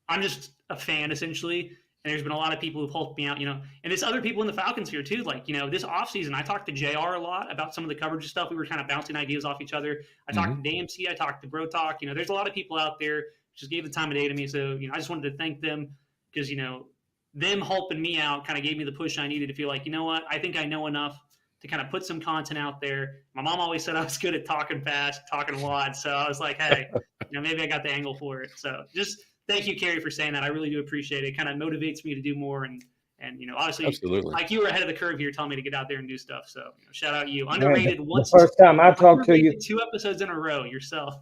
I'm just a fan essentially. And there's been a lot of people who've helped me out, and there's other people in the Falcons here too. Like, this offseason, I talked to JR a lot about some of the coverage stuff. We were kind of bouncing ideas off each other. I talked to DMC. I talked to Bro Talk. There's a lot of people out there who just gave the time of day to me. So, I just wanted to thank them because, them helping me out kind of gave me the push I needed to feel like, what, I think I know enough to kind of put some content out there. My mom always said I was good at talking fast, talking a lot. So I was like, hey, maybe I got the angle for it. So just thank you, Kerry, for saying that. I really do appreciate it. It kind of motivates me to do more. And obviously, absolutely, like you were ahead of the curve here telling me to get out there and do stuff. So shout out you. Underrated. Man, the first time I talked to you. 2 episodes in a row yourself.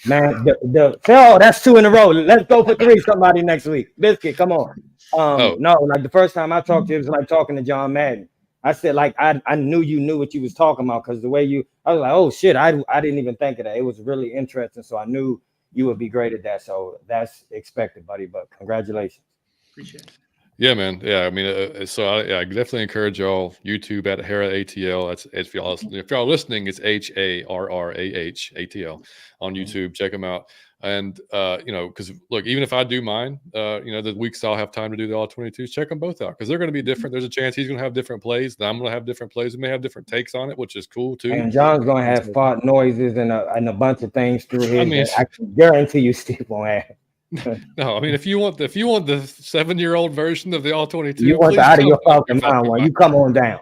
Man, that's 2 in a row. Let's go for 3 somebody next week. Biscuit, come on. No, like the first time I talked to you, it was like talking to John Madden. I said, like, I knew you knew what you was talking about because the way I was like, oh shit, I didn't even think of that. It was really interesting. So I knew you would be great at that. So that's expected, buddy. But congratulations. Appreciate it. Yeah, man. Yeah, I mean, I definitely encourage y'all. YouTube at Harrah ATL. That's if y'all listening, it's HARRAH ATL on YouTube. Check them out. And because look, even if I do mine, the weeks I'll have time to do the all-22s, check them both out because they're going to be different. There's a chance he's going to have different plays, and I'm going to have different plays. We may have different takes on it, which is cool too. And John's going to have fart noises and a bunch of things through his. I can guarantee you, Steve won't have. No, I mean, if you want the 7-year-old version of the all-22, you want the out of your Falcon mind one, you come on down,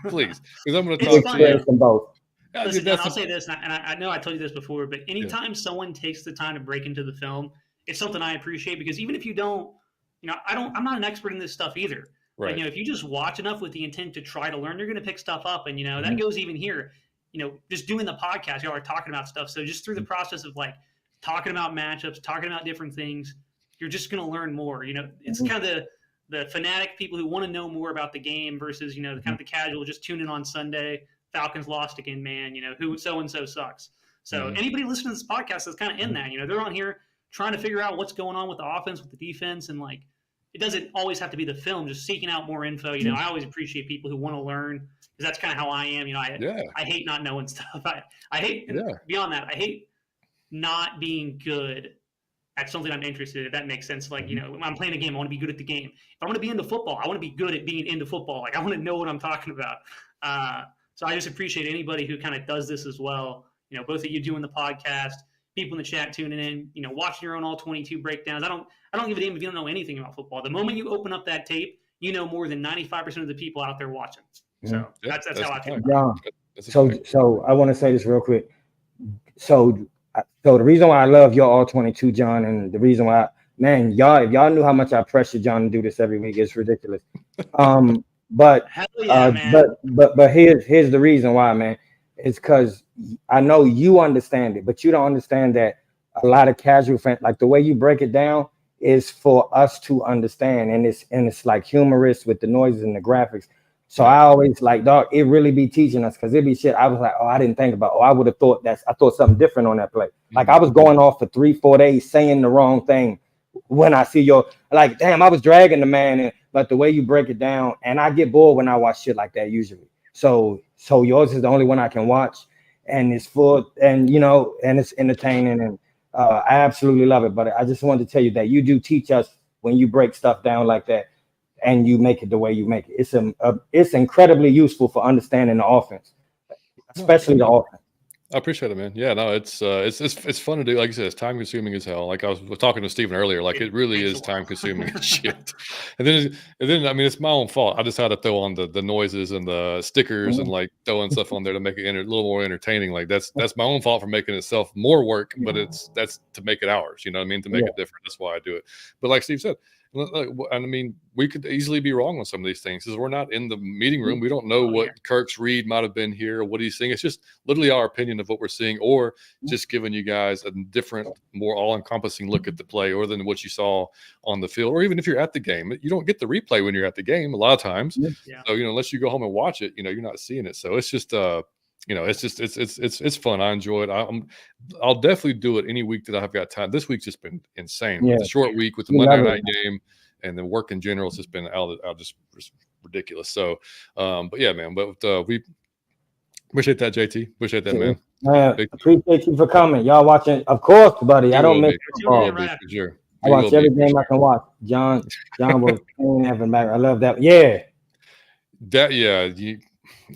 please, because I'm going to talk to you from both. Listen, I'll say this, and I know I told you this before, but anytime someone takes the time to break into the film, it's something I appreciate because even if you don't, I'm not an expert in this stuff either. Right. But, if you just watch enough with the intent to try to learn, you're going to pick stuff up, and that goes even here. Just doing the podcast, y'all are talking about stuff. So just through the process of like talking about matchups, talking about different things, you're just going to learn more. It's kind of the fanatic people who want to know more about the game versus the kind of the casual just tune in on Sunday. Falcons lost again, man. Who so-and-so sucks. So anybody listening to this podcast is kind of in that. They're on here trying to figure out what's going on with the offense, with the defense, and like it doesn't always have to be the film. Just seeking out more info. I always appreciate people who want to learn because that's kind of how I am. I hate not knowing stuff. I hate beyond that. I hate not being good at something I'm interested in. If that makes sense. Like when I'm playing a game, I want to be good at the game. If I want to be into football, I want to be good at being into football. Like I want to know what I'm talking about. So I just appreciate anybody who kind of does this as well. Both of you doing the podcast, people in the chat tuning in, watching your own all-22 breakdowns. I don't give a damn if you don't know anything about football. The moment you open up that tape, more than 95% of the people out there watching. So that's how I feel. Yeah. So I want to say this real quick. So the reason why I love your all-22, John, and the reason why, man, if y'all knew how much I pressure John to do this every week, it's ridiculous. But here's the reason why, man. It's because I know you understand it, but you don't understand that a lot of casual fans, like the way you break it down, is for us to understand, and it's like humorous with the noises and the graphics. So I always like, dog, it really be teaching us because it be shit. I was like, oh, I didn't think about. Oh, I would have thought I thought something different on that play. Like I was going off for 3-4 days saying the wrong thing. When I see like, damn, I was dragging the man, but the way you break it down, and I get bored when I watch shit like that usually. So yours is the only one I can watch, and it's full, and and it's entertaining, and I absolutely love it. But I just wanted to tell you that you do teach us when you break stuff down like that, and you make it the way you make it. It's incredibly useful for understanding the offense, especially the offense. I appreciate it, man. Yeah, no, it's fun to do. Like I said, it's time consuming as hell. Like I was talking to Steven earlier, like it really Takes is a while. time consuming as shit. And then I mean, it's my own fault. I just had to throw on the noises and the stickers and like throwing stuff on there to make it a little more entertaining. Like that's my own fault for making itself more work, but that's to make it ours. You know what I mean? To make it different. That's why I do it. But like Steve said, I mean, we could easily be wrong on some of these things because we're not in the meeting room. We don't know what Kirk's read might have been here, or what he's seeing. It's just literally our opinion of what we're seeing, or just giving you guys a different, more all-encompassing look at the play, or than what you saw on the field. Or even if you're at the game, you don't get the replay when you're at the game a lot of times. Yeah. So unless you go home and watch it, you're not seeing it. So it's just it's fun. I enjoy it. I'll definitely do it any week that I've got time. This week's just been insane. With the short week, with the Monday night game, and the work in general, it's just been just ridiculous. So, but yeah, man. But we appreciate that, JT. Appreciate that, man. Appreciate you for coming. Y'all watching, of course, buddy. I don't miss football. Sure. I watch every game I can watch. John was playing Evan back. I love that. Yeah.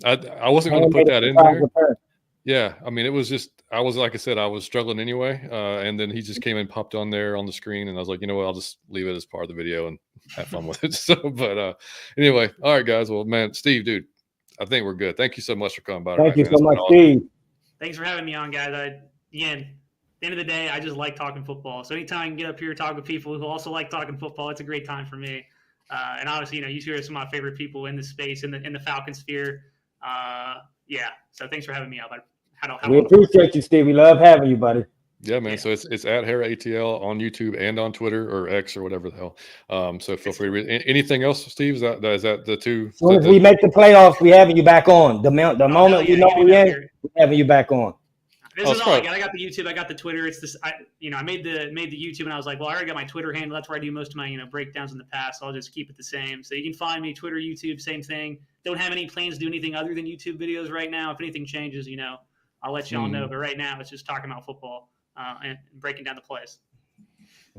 I wasn't going to put that in there. Yeah, I mean, it was just like I said, I was struggling anyway, and then he just came and popped on there on the screen, and I was like, you know what, I'll just leave it as part of the video and have fun with it. So, but anyway, all right, guys. Well, man, Steve, dude, I think we're good. Thank you so much for coming by. Thank you so much, Steve. Thanks for having me on, guys. Again, at the end of the day, I just like talking football. So anytime I can get up here and talk with people who also like talking football, it's a great time for me. And obviously, you two are some of my favorite people in the space, in the Falcon sphere. So thanks for having me out. We appreciate you, Steve. We love having you, buddy. Yeah, man. So it's at Harrah ATL on YouTube and on Twitter or X or whatever the hell. So feel free to read. Anything else, Steve? Is that the two? As soon as we make the playoffs, we having you back on. The moment we know we're in, we having you back on. This is all I got. I got the YouTube. I got the Twitter. It's this. I made the YouTube, and I was like, well, I already got my Twitter handle. That's where I do most of my breakdowns in the past. So I'll just keep it the same. So you can find me Twitter, YouTube, same thing. Don't have any plans to do anything other than YouTube videos right now. If anything changes, I'll let y'all know. But right now, it's just talking about football and breaking down the plays.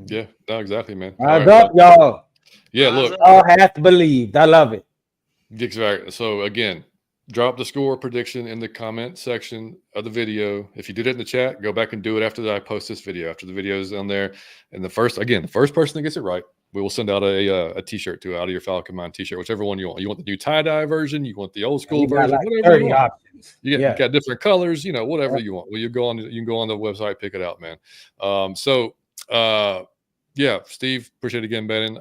Yeah, no, exactly, man. Rise up, y'all. Yeah, look. Y'all have to believe. I love it. Exactly. So again, drop the score prediction in the comment section of the video. If you did it in the chat, go back and do it after I post this video. After the video is on there, and the first person that gets it right, we will send out a T-shirt out of your Falcon Mind T-shirt, whichever one you want. You want the new tie-dye version? You want the old school version? Like whatever you want. Options. You got different colors. Whatever you want. Well, you can go on the website, pick it out, man. Yeah, Steve, appreciate it again, Bannon.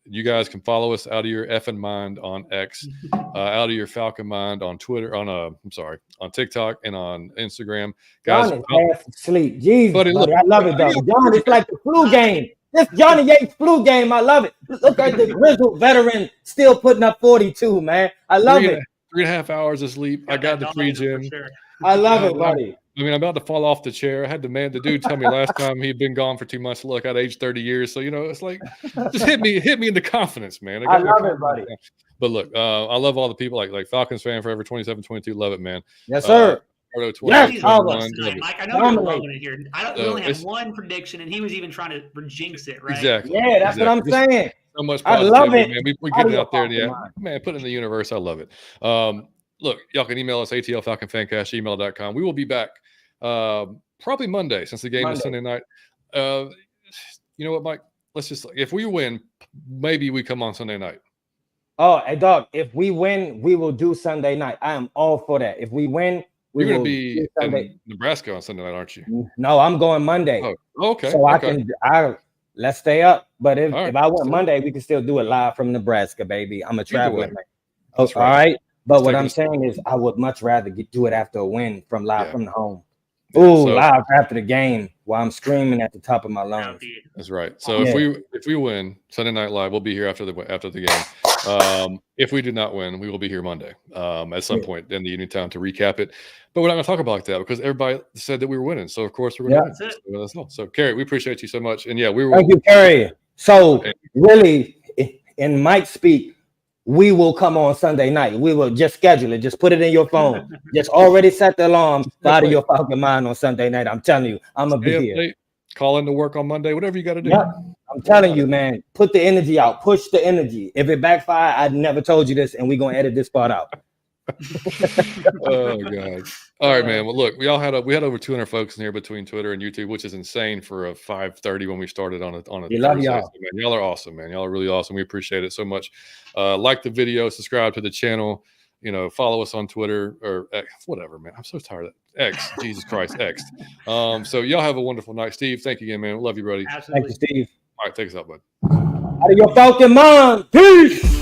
You guys can follow us out of your effing mind on X, out of your Falcon Mind on Twitter, on TikTok and on Instagram. Guys, John is half asleep. Jesus, buddy, look, I love it, though. John, it's like the flu game. This Johnny Yates flu game. I love it. Look at the grizzled veteran still putting up 42, man. I love it. 3.5 hours of sleep. I got the pre-gym. Sure. I love it, buddy. I mean, I'm about to fall off the chair. I had the dude tell me last time he'd been gone for 2 months. Look, I'd aged 30 years. So, it's like, just hit me into confidence, man. I love it, buddy. But look, I love all the people like Falcons fan forever, 2722. Love it, man. Yes, sir. Mike, I know you're alone in here. We only have one prediction, and he was even trying to jinx it, right? Exactly. Yeah, that's what I'm saying. So much I love it. Man. We get it out there. Yeah, man, put it in the universe. I love it. Look, y'all can email us atlfalconfancast@gmail.com. We will be back probably Monday since the game is Sunday night. You know what, Mike? Let's just, if we win, maybe we come on Sunday night. Oh, hey, dog, if we win, we will do Sunday night. I am all for that. If we win, you're going to be in Nebraska on Sunday night, aren't you? No, I'm going Monday. Oh, okay. So let's stay up. But if I went Monday, we can still do it live from Nebraska, baby. I'm a traveler, man. All right. But what I'm saying is I would much rather do it after a win from live from the home. Live after the game while I'm screaming at the top of my lungs. That's right. So if we win Sunday Night Live, we'll be here after the game. If we do not win, we will be here Monday at some point in the evening time to recap it. But we're not going to talk about that because everybody said that we were winning. So of course we're going to win. So Kerry, we appreciate you so much. And we were. Thank you, Kerry. So really, in Mike's speak, we will come on Sunday night. We will just schedule it. Just put it in your phone. Just already set the alarm out of your Falcon Mind on Sunday night. I'm telling you, I'm going to be here. Call in to work on Monday, whatever you got to do. Yep. I'm telling you, man, put the energy out. Push the energy. If it backfire, I never told you this, and we're going to edit this part out. Oh god. All right, man. Well, look, we had over 200 folks in here between Twitter and YouTube, which is insane for a 5:30 when we started on a We love Thursday. y'all. So, man, y'all are awesome, man. Y'all are really awesome. We appreciate it so much. Like the video, subscribe to the channel. Follow us on Twitter or X, whatever, man. I'm so tired of that. X, Jesus Christ, X. So y'all have a wonderful night, Steve. Thank you again, man. Love you, buddy. Absolutely. Thank you, Steve. All right, take us out, bud. Out of your Falcon mind. Peace.